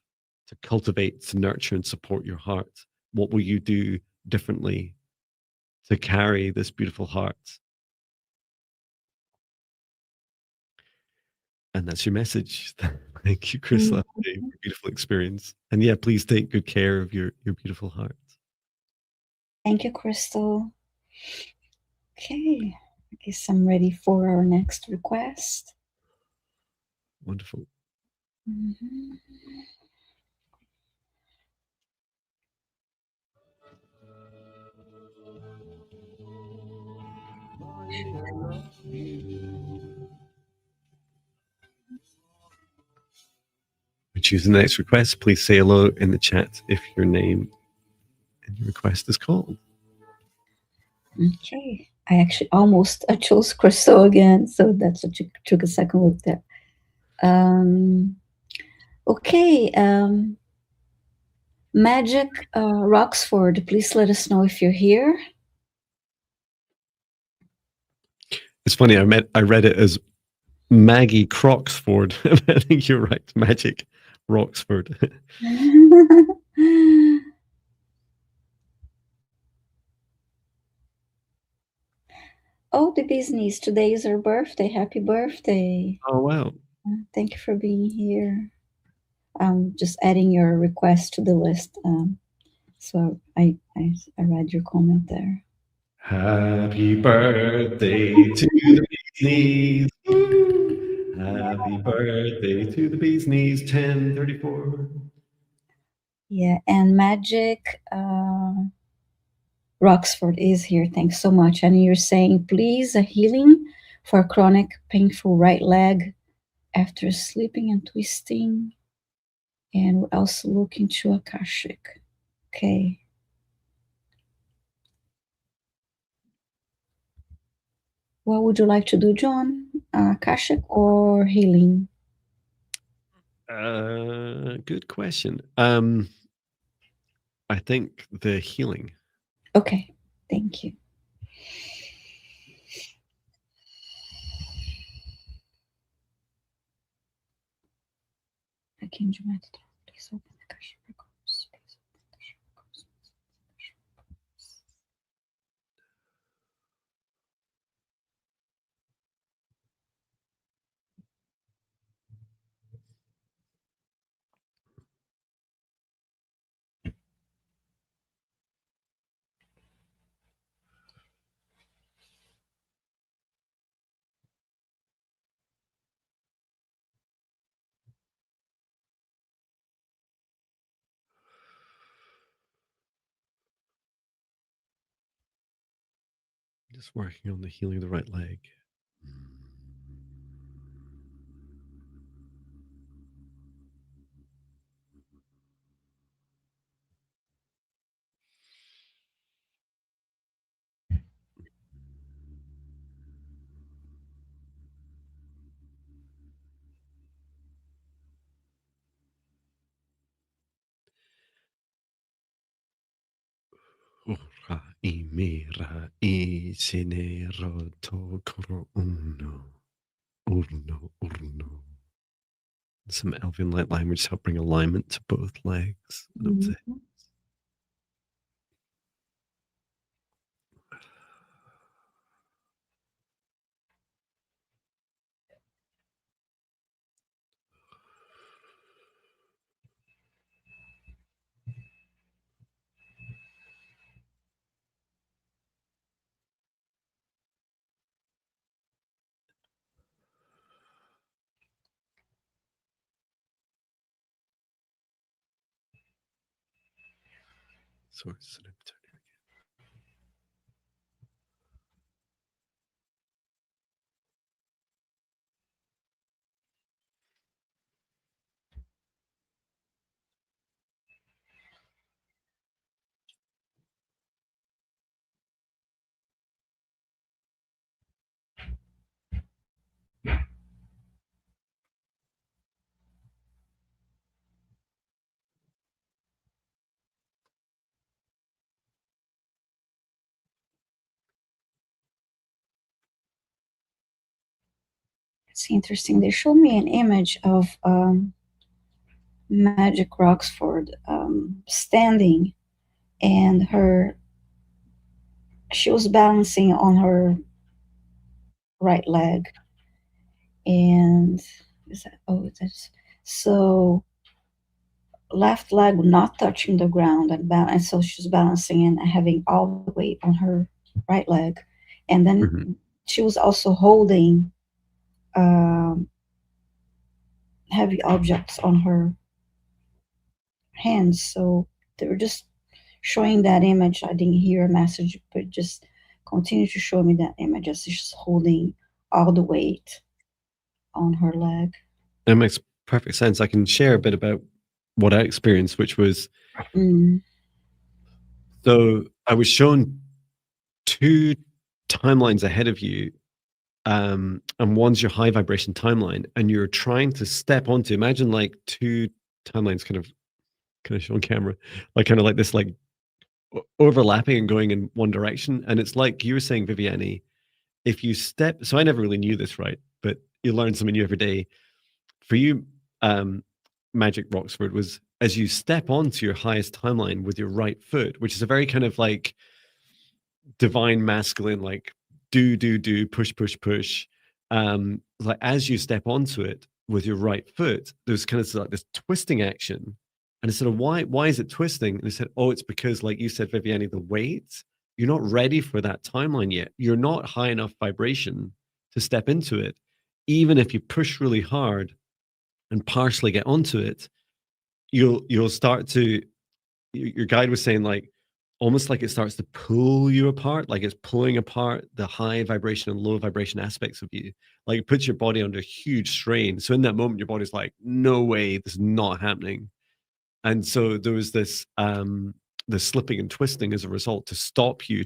to cultivate, to nurture and support your heart? What will you do differently to carry this beautiful heart? And that's your message. Thank you, Crystal, for your beautiful experience. And yeah, please take good care of your beautiful heart. Thank you, Crystal. Okay, I guess I'm ready for our next request. Wonderful. Mm-hmm. We choose the next request. Please say hello in the chat if your name and your request is called. Okay, I actually almost chose Crystal again, so that's what took a second look there. Okay, Magic Roxford, please let us know if you're here. It's funny, I read it as Maggie Croxford. I think you're right. Magic Roxford. Oh, the business. Today is her birthday. Happy birthday. Oh, wow. Thank you for being here. I'm just adding your request to the list. So I read your comment there. Happy birthday to the bee's knees. Happy birthday to the bee's knees. 1034. Yeah, and Magic Roxford is here. Thanks so much. And you're saying, please, a healing for chronic painful right leg after sleeping and twisting. And we're also looking to Akashic. Okay. What would you like to do, Jon? Akashic or healing? Good question. I think the healing. Okay. Thank you. I can do my please open the Akashic records. Please open the Akashic records. Just working on the healing of the right leg. Ora I mira I sine roto koro uno. Urno, urno. Some Elven light language to help bring alignment to both legs. That's it. Source and returning. It's interesting. They showed me an image of Magic Roxford standing, and she was balancing on her right leg, and that's so left leg not touching the ground and so she's balancing and having all the weight on her right leg, and then she was also holding heavy objects on her hands. So they were just showing that image. I didn't hear a message, but just continue to show me that image as she's holding all the weight on her leg. That makes perfect sense. I can share a bit about what I experienced, which was so I was shown 2 timelines ahead of you, and one's your high vibration timeline, and you're trying to step onto. Imagine like 2 timelines, kind of show on camera, like kind of like this, like overlapping and going in one direction. And it's like you were saying, Viviane, if you step. So I never really knew this, right? But you learn something new every day. For you, Magic Roxford was as you step onto your highest timeline with your right foot, which is a very kind of like divine masculine, like do, push, push, push. Like as you step onto it with your right foot, there's kind of like this twisting action. And I said, why is it twisting? And they said, oh, it's because, like you said, Viviane, the weight, you're not ready for that timeline yet. You're not high enough vibration to step into it. Even if you push really hard and partially get onto it, you'll start to your guide was saying, like, almost like it starts to pull you apart, like it's pulling apart the high vibration and low vibration aspects of you. Like, it puts your body under huge strain. So in that moment, your body's like, no way, this is not happening. And so there was this the slipping and twisting as a result to stop you,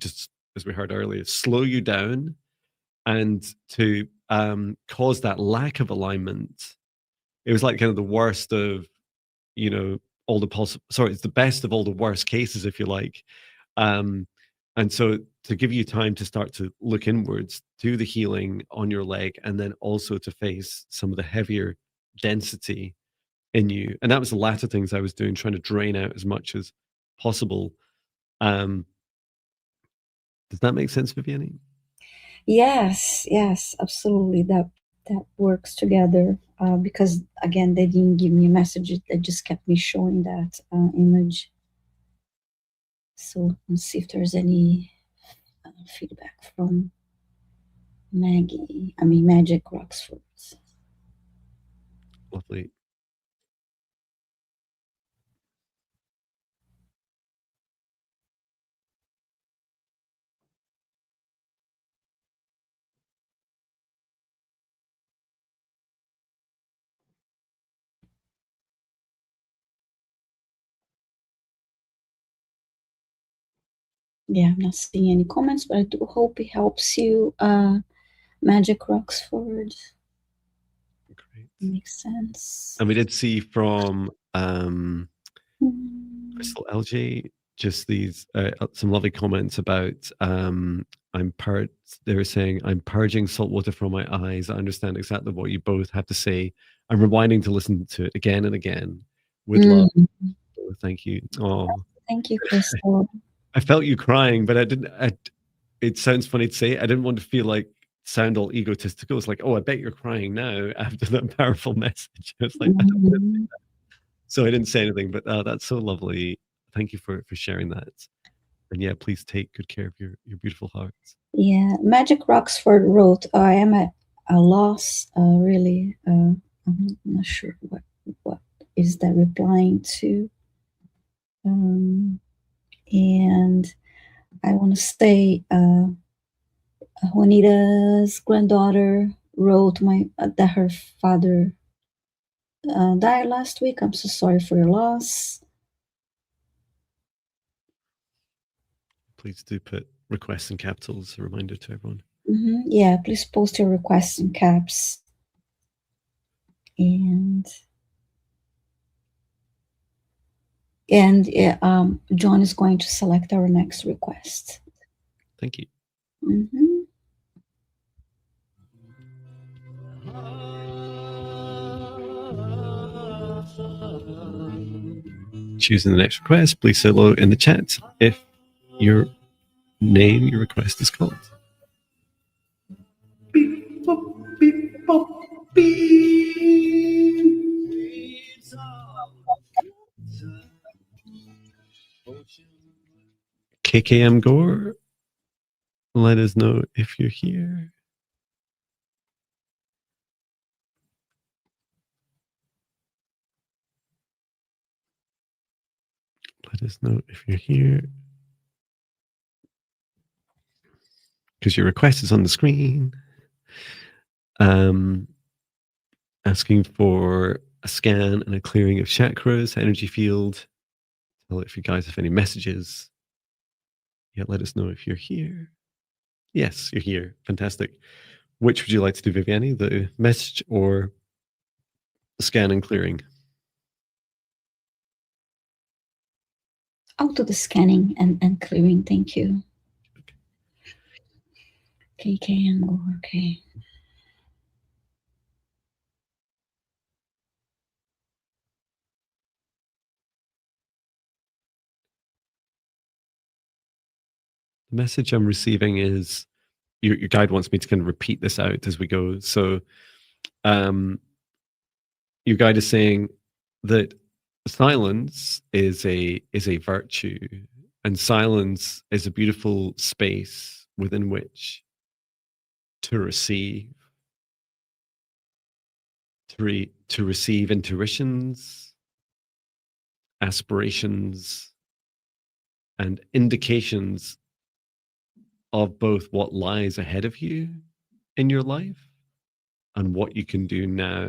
as we heard earlier, slow you down and to cause that lack of alignment. It was like kind of the worst of, you know, all the possible, sorry, it's the best of all the worst cases, if you like. Um, and so to give you time to start to look inwards, do the healing on your leg, and then also to face some of the heavier density in you. And that was the latter things I was doing, trying to drain out as much as possible. Um, does that make sense, Viviane? Yes, yes, absolutely. That works together, because again, they didn't give me a message. They just kept me showing that image. So let's see if there's any feedback from Maggie. I mean, Magic Roxford. Lovely. Yeah, I'm not seeing any comments, but I do hope it helps you, Magic Roxford. Great. Makes sense. And we did see from Mm. Crystal LJ just these some lovely comments about they were saying, I'm purging salt water from my eyes. I understand exactly what you both have to say. I'm rewinding to listen to it again and again with love. Mm. Oh, thank you. Oh, Thank you, Crystal. I felt you crying, but I didn't. It sounds funny to say. I didn't want to feel like sound all egotistical. It's like, oh, I bet you're crying now after that powerful message. It's like, I don't want to. Mhm. So I didn't say anything, but that's so lovely. Thank you for sharing that. And yeah, please take good care of your beautiful hearts. Yeah, Magic Roxford wrote, I am at a loss, really. I'm not sure what is that replying to. And I want to say, Juanita's granddaughter wrote that her father died last week. I'm so sorry for your loss. Please do put requests in capitals, a reminder to everyone. Yeah, please post your requests in caps. And Jon is going to select our next request. Thank you. Choosing the next request, please say hello in the chat if your request is called. Beep, bop, beep, bop, beep. KKM Gore, let us know if you're here. Let us know if you're here. Because your request is on the screen. Asking for a scan and a clearing of chakras, energy field. Tell if you guys have any messages. Yeah, let us know if you're here. Yes, you're here. Fantastic. Which would you like to do, Viviane? The message or the scan and clearing? I'll do the scanning and clearing. Thank you. KKM. Okay. The message I'm receiving is your guide wants me to kind of repeat this out as we go. So your guide is saying that silence is a virtue, and silence is a beautiful space within which to receive, to receive intuitions, aspirations, and indications of both what lies ahead of you in your life and what you can do now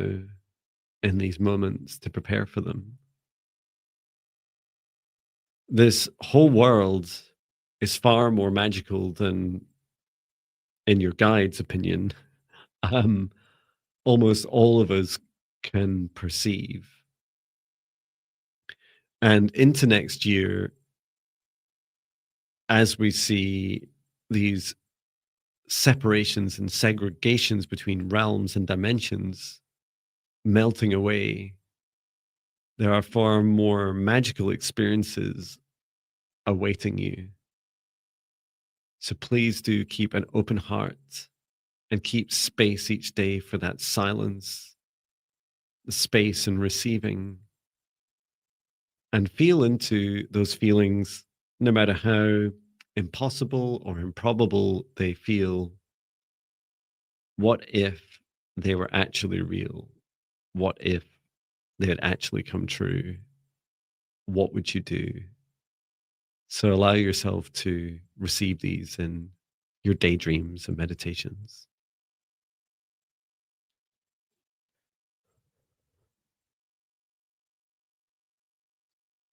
in these moments to prepare for them. This whole world is far more magical than, in your guide's opinion, um, almost all of us can perceive. And into next year, as we see these separations and segregations between realms and dimensions melting away, there are far more magical experiences awaiting you. So please do keep an open heart and keep space each day for that silence, the space and receiving, and feel into those feelings, no matter how impossible or improbable they feel. What if they were actually real? What if they had actually come true? What would you do? So allow yourself to receive these in your daydreams and meditations.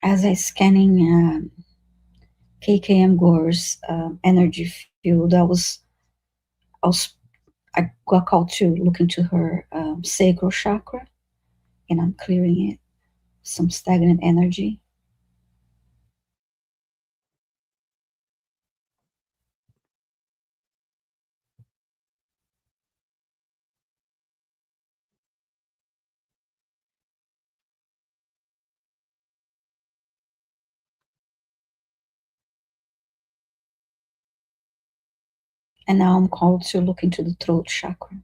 As I scanning KKM Gore's energy field, I was I got called to look into her sacral chakra, and I'm clearing it, some stagnant energy. And now I'm called to look into the throat chakra.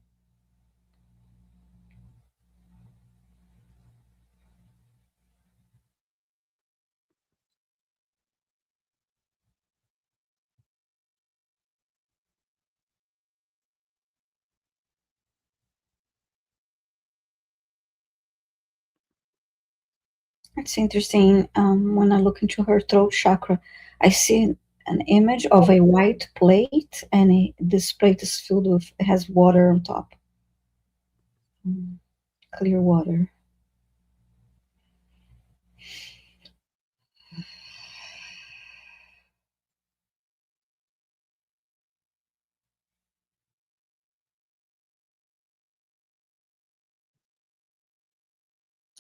It's interesting. When I look into her throat chakra, I see an image of a white plate, and this plate is filled with, it has water on top. Clear water.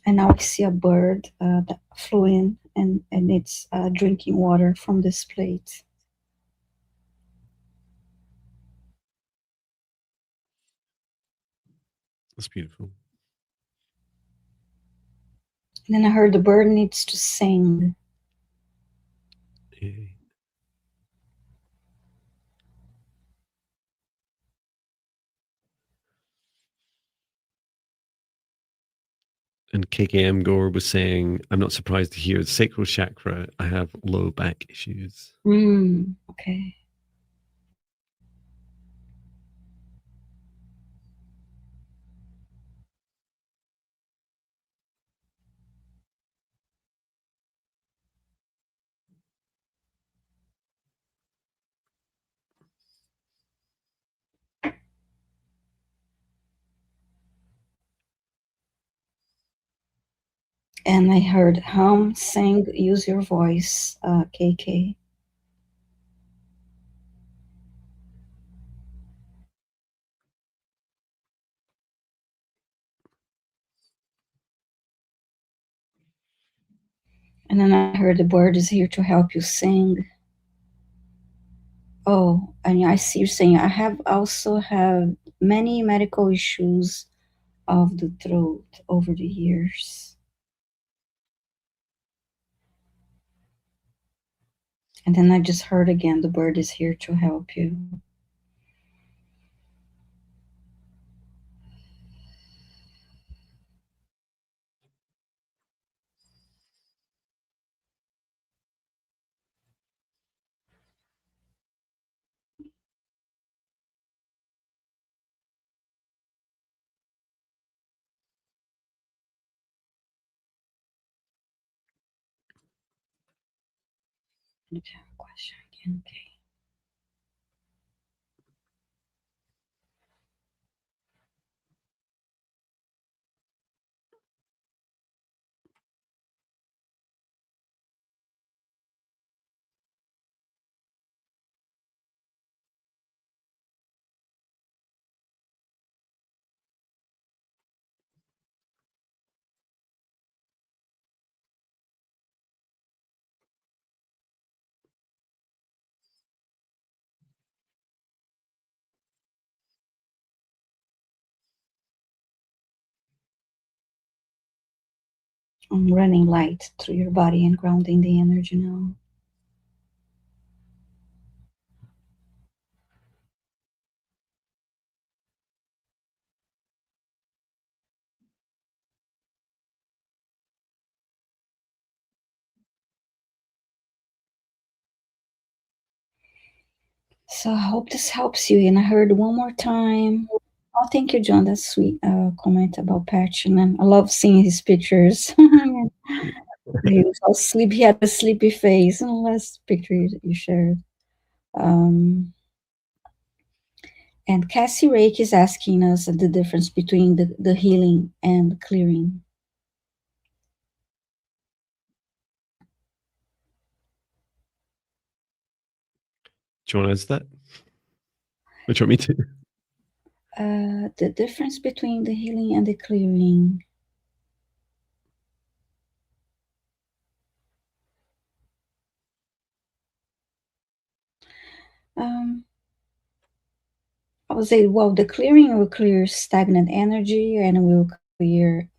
And now I see a bird that flew in, and it's drinking water from this plate. That's beautiful. And then I heard the bird needs to sing. Yeah. And KKM Gore was saying, I'm not surprised to hear the sacral chakra. I have low back issues. Okay. And I heard hum, sing, use your voice, KK. And then I heard the bird is here to help you sing. Oh, and I see you saying I have also have many medical issues of the throat over the years. And then I just heard again, the bird is here to help you. Okay, question again. Okay. I'm running light through your body and grounding the energy now. So I hope this helps you. And I heard one more time. Oh, thank you, John. That's sweet comment about Patchen. And I love seeing his pictures. He was all sleepy. He had a sleepy face in the last picture you shared. And Cassie Rake is asking us the difference between the healing and clearing. Do you want to answer that? Which want me to? The difference between the healing and the clearing. I would say, well, the clearing will clear stagnant energy and will clear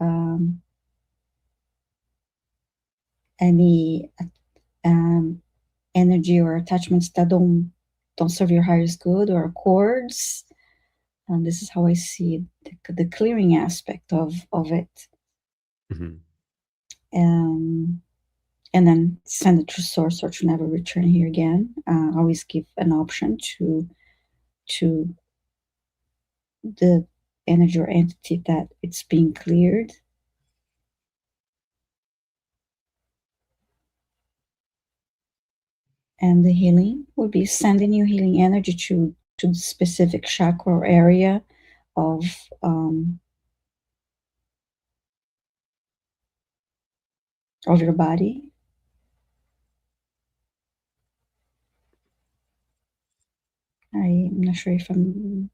any energy or attachments that don't serve your highest good or cords. And this is how I see the clearing aspect of it. Mm-hmm. And then send it to source or to never return here again. Always give an option to the energy or entity that it's being cleared. And the healing would be sending your healing energy to the specific chakra or area of your body. I'm not sure if I'm.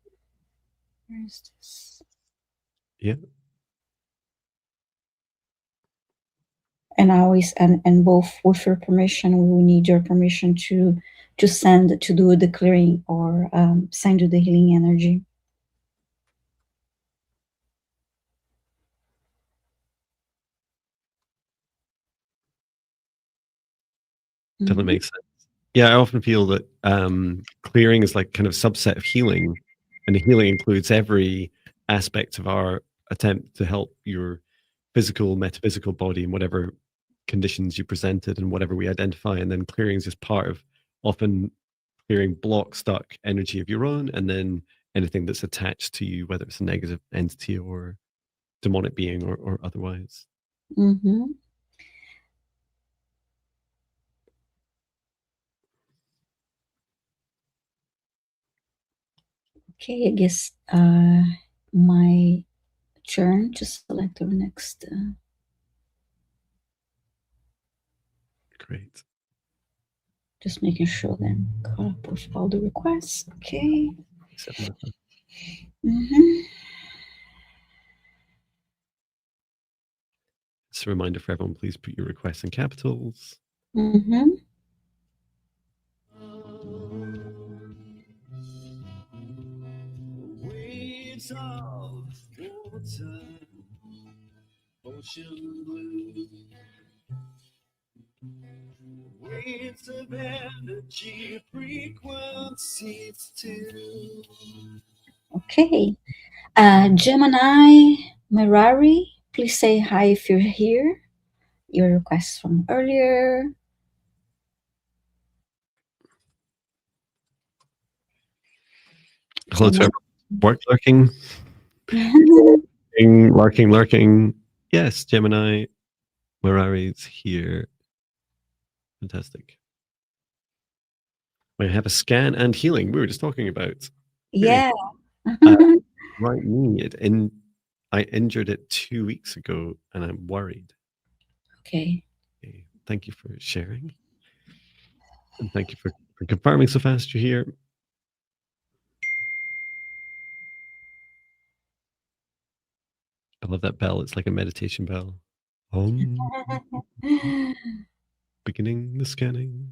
Where is this? Yeah. And I always and both with your permission, we will need your permission to send to do the clearing or send you the healing energy. Definitely makes sense. Yeah, I often feel that clearing is like kind of subset of healing, and the healing includes every aspect of our attempt to help your physical, metaphysical body in whatever conditions you presented and whatever we identify. And then clearing is just part of often clearing block stuck energy of your own, and then anything that's attached to you, whether it's a negative entity or demonic being or otherwise. Mm-hmm. Okay, I guess my turn to select our next. Great. Just making sure that I'm caught up with all the requests. Okay. Mm-hmm. Just a reminder for everyone, please put your requests in capitals. Mm-hmm. Waves of water, ocean blue, waves of energy, frequencies too. Okay. Gemini Merari, please say hi if you're here. Your request from earlier. Hello to everyone. Work lurking. Lurking. Yes, Gemini. Merari's here. Fantastic. I have a scan and healing. We were just talking about. Yeah. Uh, right knee. I injured it 2 weeks ago, and I'm worried. Okay. Okay, thank you for sharing, and thank you for confirming so fast you're here. I love that bell. It's like a meditation bell. Beginning the scanning.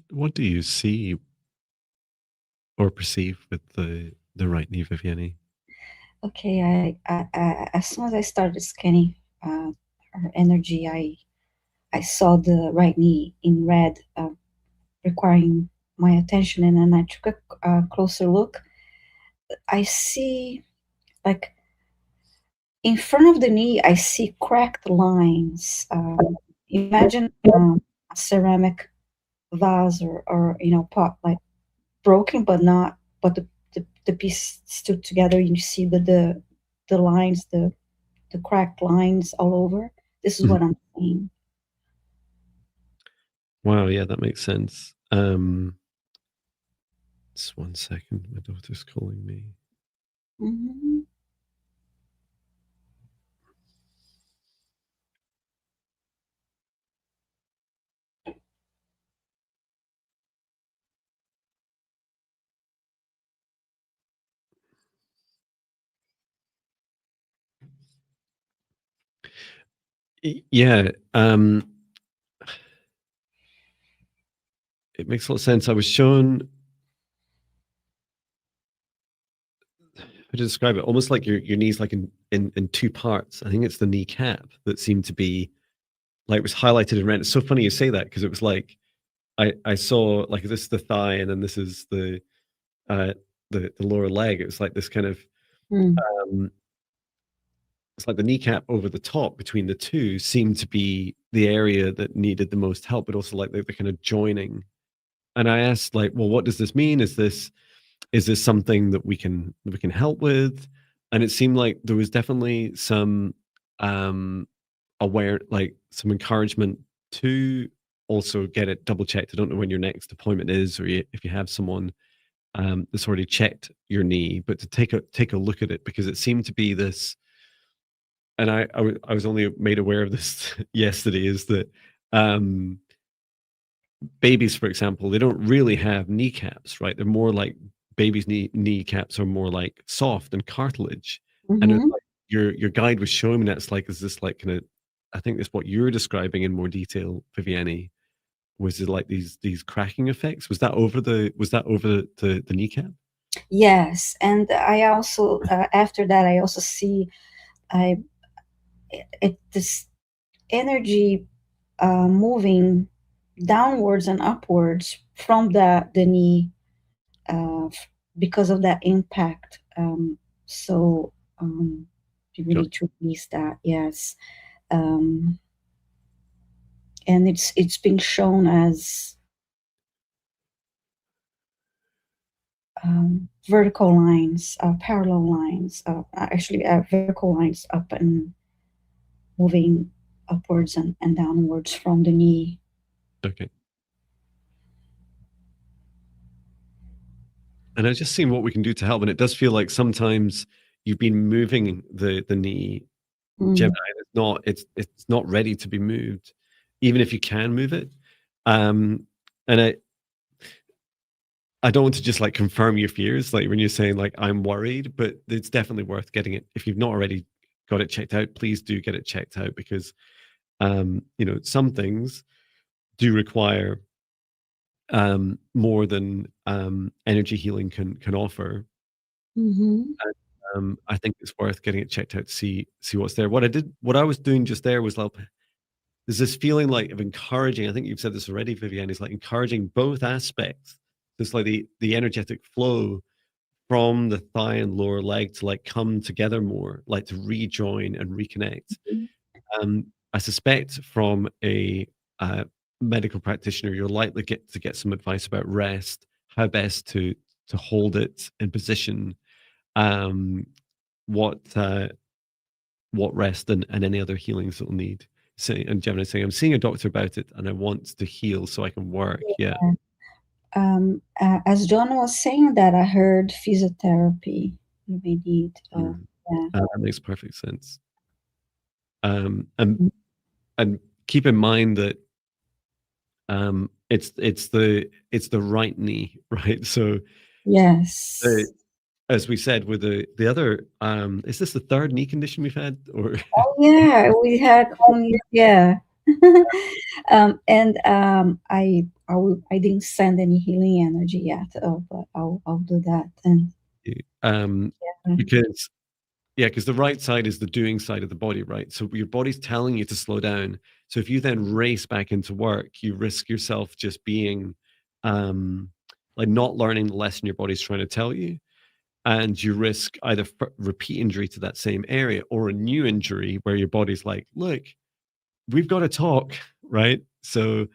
What do you see or perceive with the right knee, Viviane? Okay. As soon as I started scanning her energy, I saw the right knee in red, requiring my attention, and then I took a closer look. I see, like, in front of the knee, I see cracked lines. Imagine a ceramic vase or pot, like broken but not, but the piece stood together. You see the lines, the cracked lines all over. This is what I'm seeing. Wow, yeah, that makes sense. Just 1 second. My daughter's calling me. Mm-hmm. Yeah, it makes a lot of sense. I was shown how to describe it, almost like your knees, like in two parts. I think it's the kneecap that seemed to be like was highlighted in red. It's so funny you say that because it was like I saw like this is the thigh and then this is uh the lower leg. It was like this kind of Mm. um it's like the kneecap over the top between the two seemed to be the area that needed the most help, but also like the kind of joining. And I asked like, well, what does this mean? Is this something that we can help with? And it seemed like there was definitely some um aware, like some encouragement to also get it double checked. I don't know when your next appointment is, or if you have someone that's already checked your knee, but to take a look at it because it seemed to be this. And I was only made aware of this yesterday. Is that um, babies, for example, they don't really have kneecaps, right? They're more like babies' kneecaps are more like soft and cartilage. And it's Mm-hmm. like your guide was showing me that it's like, is this like kind of, I think that's what you're describing in more detail, Viviane. Was it like these cracking effects? Was that over the kneecap? Yes, and I also after that I also see I this energy moving downwards and upwards from the knee, because of that impact. So you Got need to release that. Yes, um, and it's been shown as vertical lines, parallel lines, actually vertical lines up and moving upwards and downwards from the knee. okay. And I just seen what we can do to help, and it does feel like sometimes you've been moving the knee, Gemini, Mm. and it's not ready to be moved, even if you can move it. And I don't want to just like confirm your fears, like when you're saying like I'm worried, but it's definitely worth getting it. If you've not already got it checked out, please do get it checked out because some things do require more than energy healing can offer. Mm-hmm. I think it's worth getting it checked out to see what's there. What I was doing just there was like, there's this feeling like of encouraging. I think you've said this already, Viviane. Is like encouraging both aspects. Just like the energetic flow from the thigh and lower leg to like come together more, like to rejoin and reconnect. I suspect from a medical practitioner, you're likely to get some advice about rest, how best to hold it in position, um, what rest and any other healings it'll need. And Gemini saying, I'm seeing a doctor about it, and I want to heal so I can work. Yeah. As John was saying that, I heard physiotherapy. You may need. Yeah. That makes perfect sense. And keep in mind that it's the right knee, right? So Yes. as we said with the other, is this the third knee condition we've had? Or Oh yeah, we had only and I didn't send any healing energy yet. But I'll do that. And because the right side is the doing side of the body, right? So your body's telling you to slow down. So if you then race back into work, you risk yourself just being like not learning the lesson your body's trying to tell you. And you risk either repeat injury to that same area or a new injury where your body's like, look, we've got to talk, right? So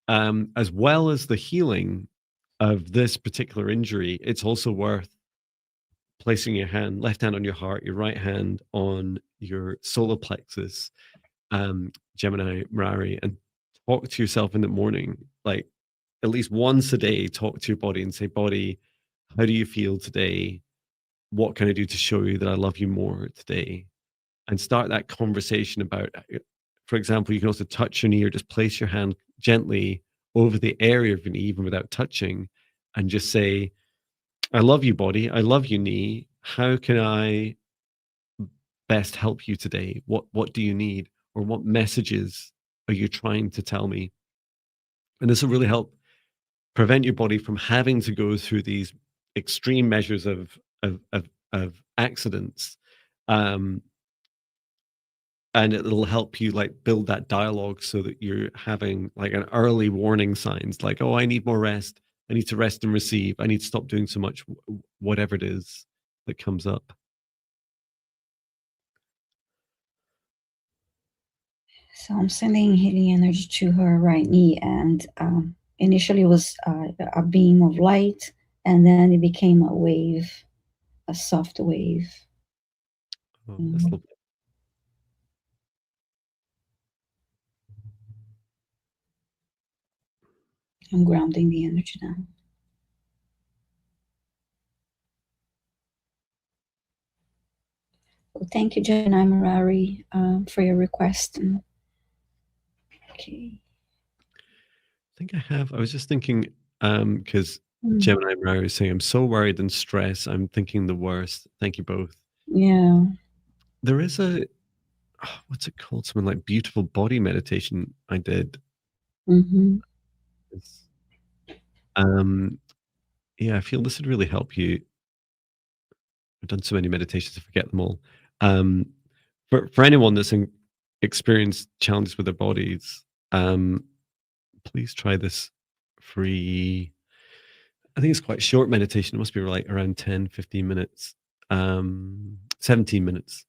as well as the healing of this particular injury, it's also worth placing your left hand on your heart, your right hand on your solar plexus, Gemini, Mirari, and talk to yourself in the morning. Like at least once a day, talk to your body and say, body, how do you feel today? What can I do to show you that I love you more today? And start that conversation about, for example, you can also touch your knee or just place your hand gently over the area of your knee, even without touching, and just say, I love you, body. I love you, knee. How can I best help you today? What do you need? Or what messages are you trying to tell me? And this will really help prevent your body from having to go through these extreme measures of accidents. And it'll help you like build that dialogue so that you're having like an early warning signs like, oh, I need more rest. I need to rest and receive. I need to stop doing so much, whatever it is that comes up. so I'm sending healing energy to her right knee, and initially it was a beam of light, and then it became a wave, a soft wave. Oh, that's lovely. I'm grounding the energy now. Well, thank you, Gemini Mirari, for your request. Okay. I think I was just thinking, because Gemini Mirari was saying, I'm so worried and stressed. I'm thinking the worst. Thank you both. Yeah. There is what's it called? Something like beautiful body meditation I did. Yeah, I feel this would really help you. I've done so many meditations, I forget them all. For anyone that's experienced challenges with their bodies, please try this free. I think it's quite short meditation. It must be like around 10, 15 minutes, 17 minutes.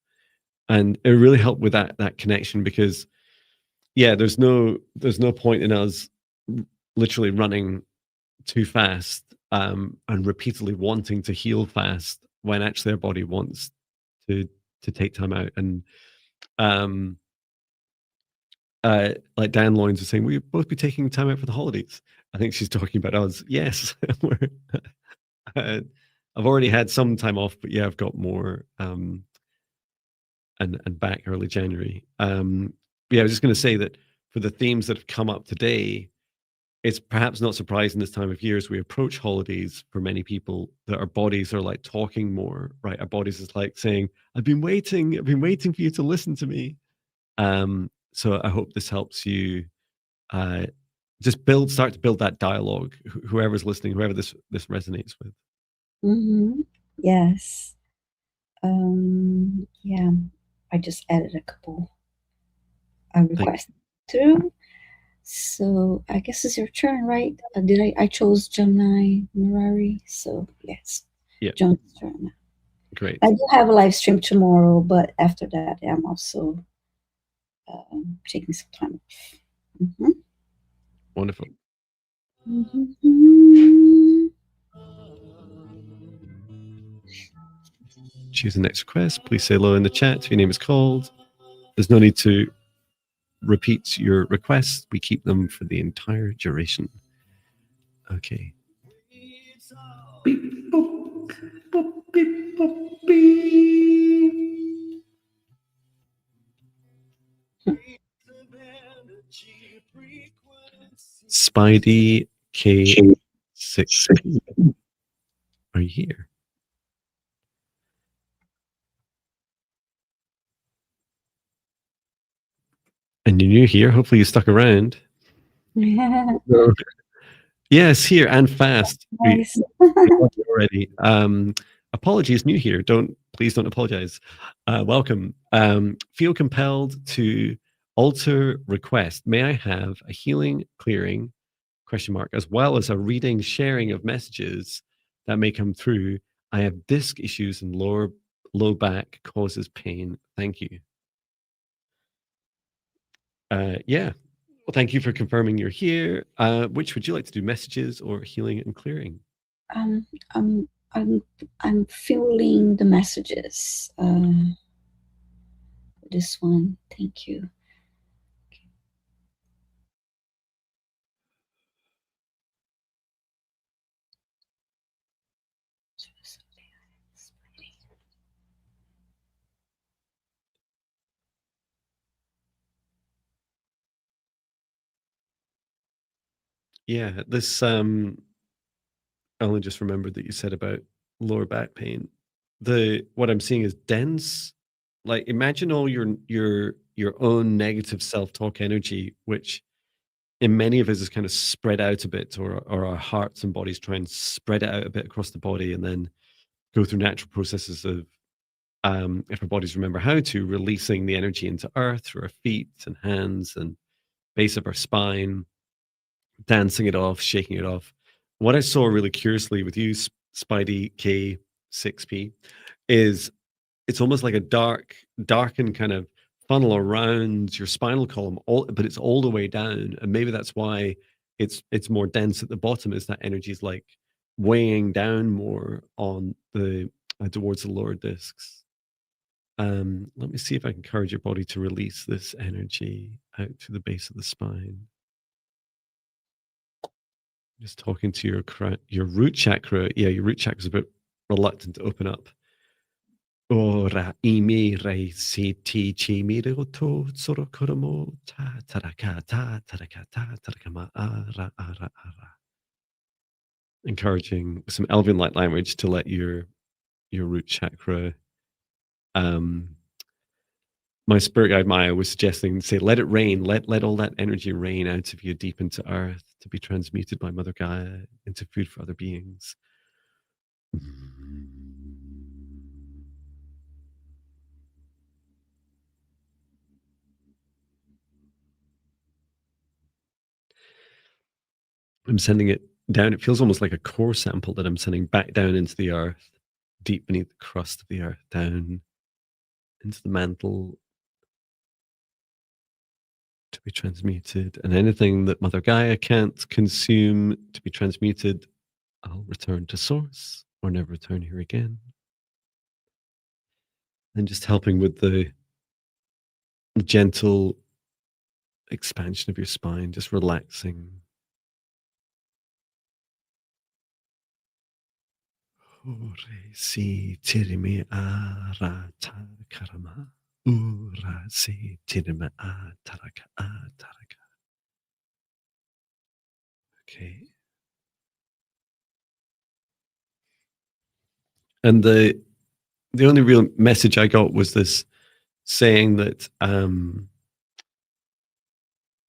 And it really helped with that connection because there's no point in us literally running too fast and repeatedly wanting to heal fast when actually our body wants to take time out. And like Dan Loynes was saying, we'll both be taking time out for the holidays. I think she's talking about us. Yes. I've already had some time off, but I've got more and back early January. I was just going to say that for the themes that have come up today, it's perhaps not surprising this time of year as we approach holidays for many people that our bodies are like talking more, right? Our bodies is like saying, I've been waiting for you to listen to me. So I hope this helps you just start to build that dialogue, whoever's listening, whoever this resonates with. Yes. Yeah, I just added a couple requests through. So I guess it's your turn, right? I chose Gemini Mirari, so yes, Yeah, John's turn. great. I do have a live stream tomorrow, but after that, I'm also taking some time off. Mm-hmm. Wonderful. Mm-hmm. Choose the next request. Please say hello in the chat if your name is called. There's no need to repeat your requests. We keep them for the entire duration. Okay. Spidey K6. Are you here? And you're new here. Hopefully you stuck around. Yes, here and fast. Nice. We love you already. Apologies, new here. Please don't apologize. Welcome. Feel compelled to alter request. May I have a healing, clearing, ? As well as a reading, sharing of messages that may come through. I have disc issues and low back causes pain. Thank you. Yeah. Well, thank you for confirming you're here. Which would you like to do, messages or healing and clearing? I'm feeling the messages. This one, thank you. Yeah, this I only just remembered that you said about lower back pain. What I'm seeing is dense. Like imagine all your own negative self-talk energy, which in many of us is kind of spread out a bit, or our hearts and bodies try and spread it out a bit across the body, and then go through natural processes of if our bodies remember how to, releasing the energy into earth through our feet and hands and base of our spine, dancing it off, shaking it off. What I saw really curiously with you, Spidey K6P, is it's almost like a darkened kind of funnel around your spinal column, but it's all the way down. And maybe that's why it's more dense at the bottom, is that energy is like weighing down more on the towards the lower discs. Let me see if I can encourage your body to release this energy out to the base of the spine. Just talking to your root chakra. Yeah, your root chakra is a bit reluctant to open up. Ora imi rei si ti chi mi re to soro koromo ta tarakata tarakata tarakama ara ara ara. Encouraging some Elven light language to let your root chakra. My spirit guide Maya was suggesting, say, let it rain, let all that energy rain out of you deep into earth to be transmuted by Mother Gaia into food for other beings. I'm sending it down. It feels almost like a core sample that I'm sending back down into the earth, deep beneath the crust of the earth, down into the mantle to be transmuted. And anything that Mother Gaia can't consume to be transmuted, I'll return to source or never return here again. And just helping with the gentle expansion of your spine, just relaxing. Si tirimi ara karama. Ura si tirima taraka taraka. Okay. And the only real message I got was this saying that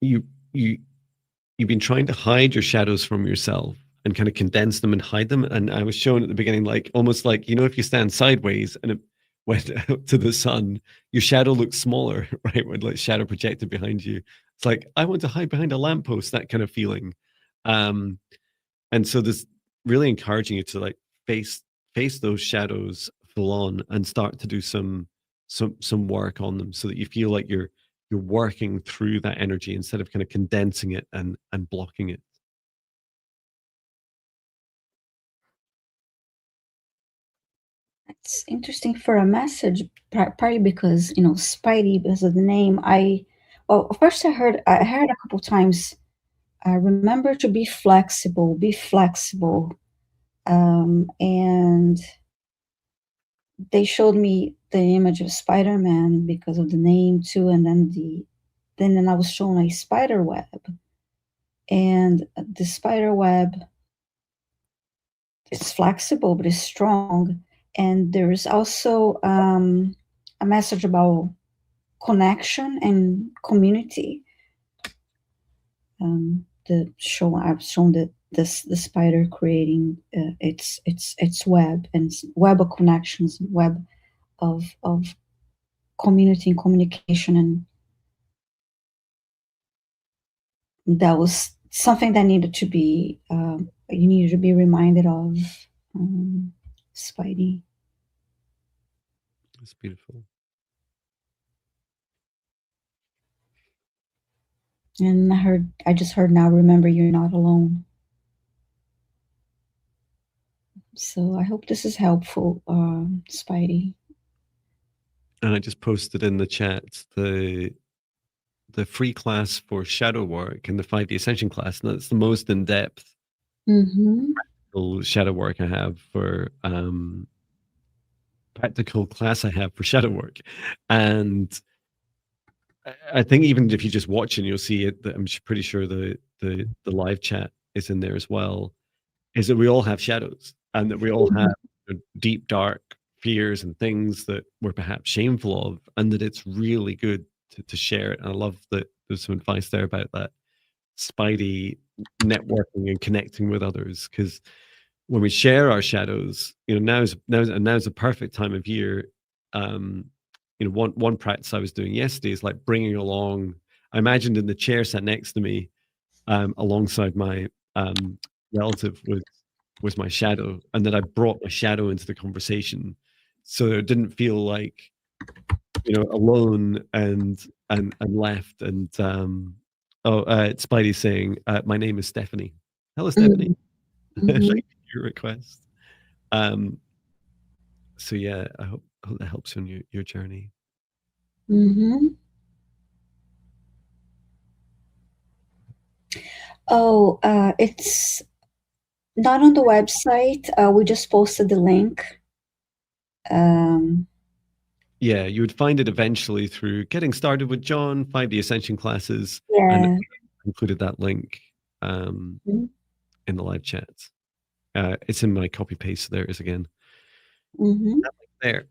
you've been trying to hide your shadows from yourself and kind of condense them and hide them. And I was shown at the beginning, like almost like, if you stand sideways and went out to the sun, your shadow looks smaller, right? When like shadow projected behind you, it's like I want to hide behind a lamppost, that kind of feeling. And so this really encouraging you to like face those shadows full on and start to do some work on them, so that you feel like you're working through that energy instead of kind of condensing it and blocking it. It's interesting for a message, partly because, you know, Spidey, because of the name. Well, first I heard a couple times, remember to be flexible, be flexible. And they showed me the image of Spider-Man because of the name too, and then I was shown a spider web, and the spider web is flexible but it's strong, and there is also a message about connection and community. I've shown that the spider creating its web, and web of connections, web of community and communication, and that was something that needed to be you needed to be reminded of, Spidey. It's beautiful. And I just heard now, remember you're not alone. So I hope this is helpful, Spidey. And I just posted in the chat the free class for shadow work and the 5D Ascension class, and that's the most in-depth shadow work I have for practical class I have for shadow work. And I think even if you just watch and you'll see it, I'm pretty sure the live chat is in there as well, is that we all have shadows, and that we all have deep, dark fears and things that we're perhaps shameful of, and that it's really good to share it. And I love that there's some advice there about that Spidey networking and connecting with others, because when we share our shadows, you know, now's a perfect time of year. You know, one practice I was doing yesterday is like bringing along, I imagined in the chair sat next to me, alongside my relative was my shadow, and that I brought my shadow into the conversation, so it didn't feel like, you know, alone and left. And Spidey saying, my name is Stephanie. Hello, Stephanie. Thank you for your request. So yeah, I hope that helps you on your journey. Oh, it's not on the website. We just posted the link. Yeah, you would find it eventually through Getting Started with Jon, 5D Ascension classes, Yeah. and included that link in the live chat. It's in my copy paste, so there it is again. There.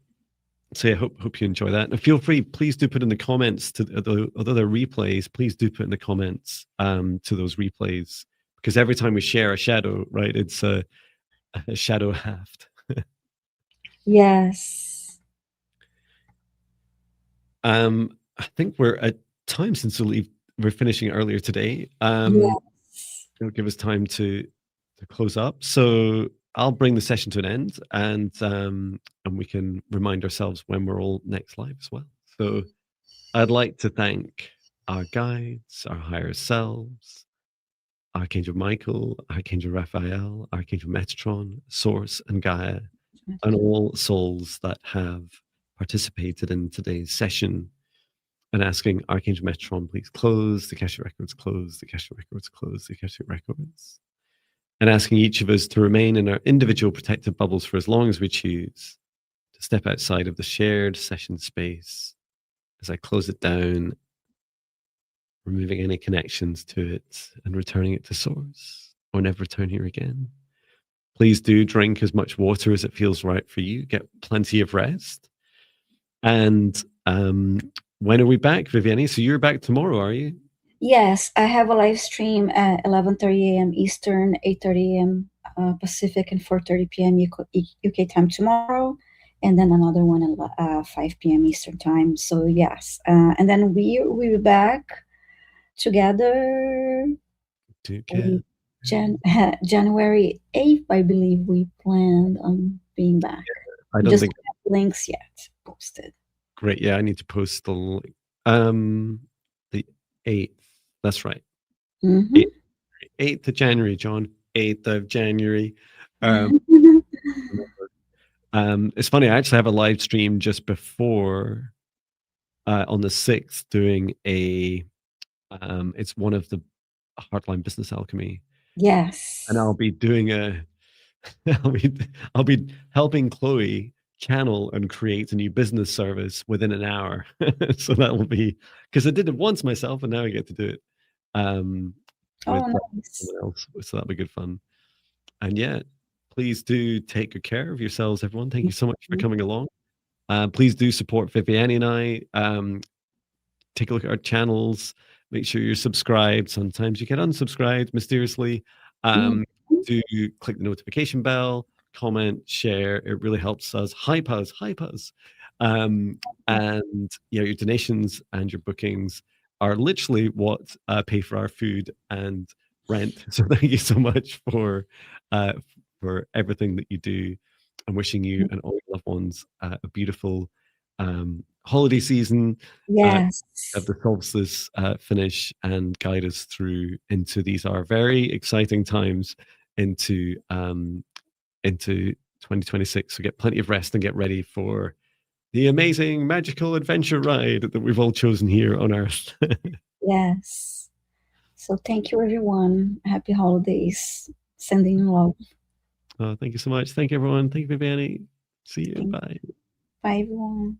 So yeah, hope you enjoy that. And feel free, please do put in the comments to the other replays. Please do put in the comments to those replays, because every time we share a shadow, right, it's a shadow halved. Yes. I think we're at time, since we're finishing earlier today. Yes. It'll give us time to close up. So I'll bring the session to an end, and we can remind ourselves when we're all next live as well. So I'd like to thank our guides, our higher selves, Archangel Michael, Archangel Raphael, Archangel Metatron, Source, and Gaia, and all souls that have participated in today's session, and asking Archangel Metatron, please close the Akashic Records, close the Akashic Records, close the Akashic Records, and asking each of us to remain in our individual protective bubbles for as long as we choose, to step outside of the shared session space as I close it down, removing any connections to it and returning it to source, or never return here again. Please do drink as much water as it feels right for you. Get plenty of rest. And when are we back, Viviane? So you're back tomorrow, are you? Yes, I have a live stream at 11:30 a.m. Eastern, 8:30 a.m. Pacific, and 4:30 p.m. UK time tomorrow. and then another one at 5 p.m. Eastern time. So yes, and then we'll be back together Together. with January 8th. I believe we planned on being back. I We don't just think. don't have links yet posted. Great. Yeah, I need to post the link. The 8th. That's right. Mm-hmm. 8th of January, John. 8th of January. Um, it's funny. I actually have a live stream just before on the 6th doing a. It's one of the Heartline Business Alchemy, Yes. and I'll be doing a. I'll be helping Chloe channel and create a new business service within an hour. So that will be because I did it once myself, and now I get to do it with Oh, nice. someone else. So that'll be good fun. And yeah, please do take good care of yourselves, everyone. Thank you so much for Mhm. coming along. Please do support Viviane and I. Take a look at our channels. Make sure you're subscribed. Sometimes you get unsubscribed mysteriously. Mhm. Do click the notification bell, comment, share. It really helps us. Hype us, hype us. And yeah, your donations and your bookings are literally what pay for our food and rent. So thank you so much uh, for everything that you do. I'm wishing you and all your loved ones a beautiful holiday season. Yes. Have the solstice finish and guide us through into these are very exciting times into 2026. So get plenty of rest and get ready for the amazing magical adventure ride that we've all chosen here on Earth. Yes. So thank you, everyone. Happy holidays. Sending you love. Thank you so much. Thank you, everyone. Thank you, Viviane. See you. Thank Bye. Bye, everyone.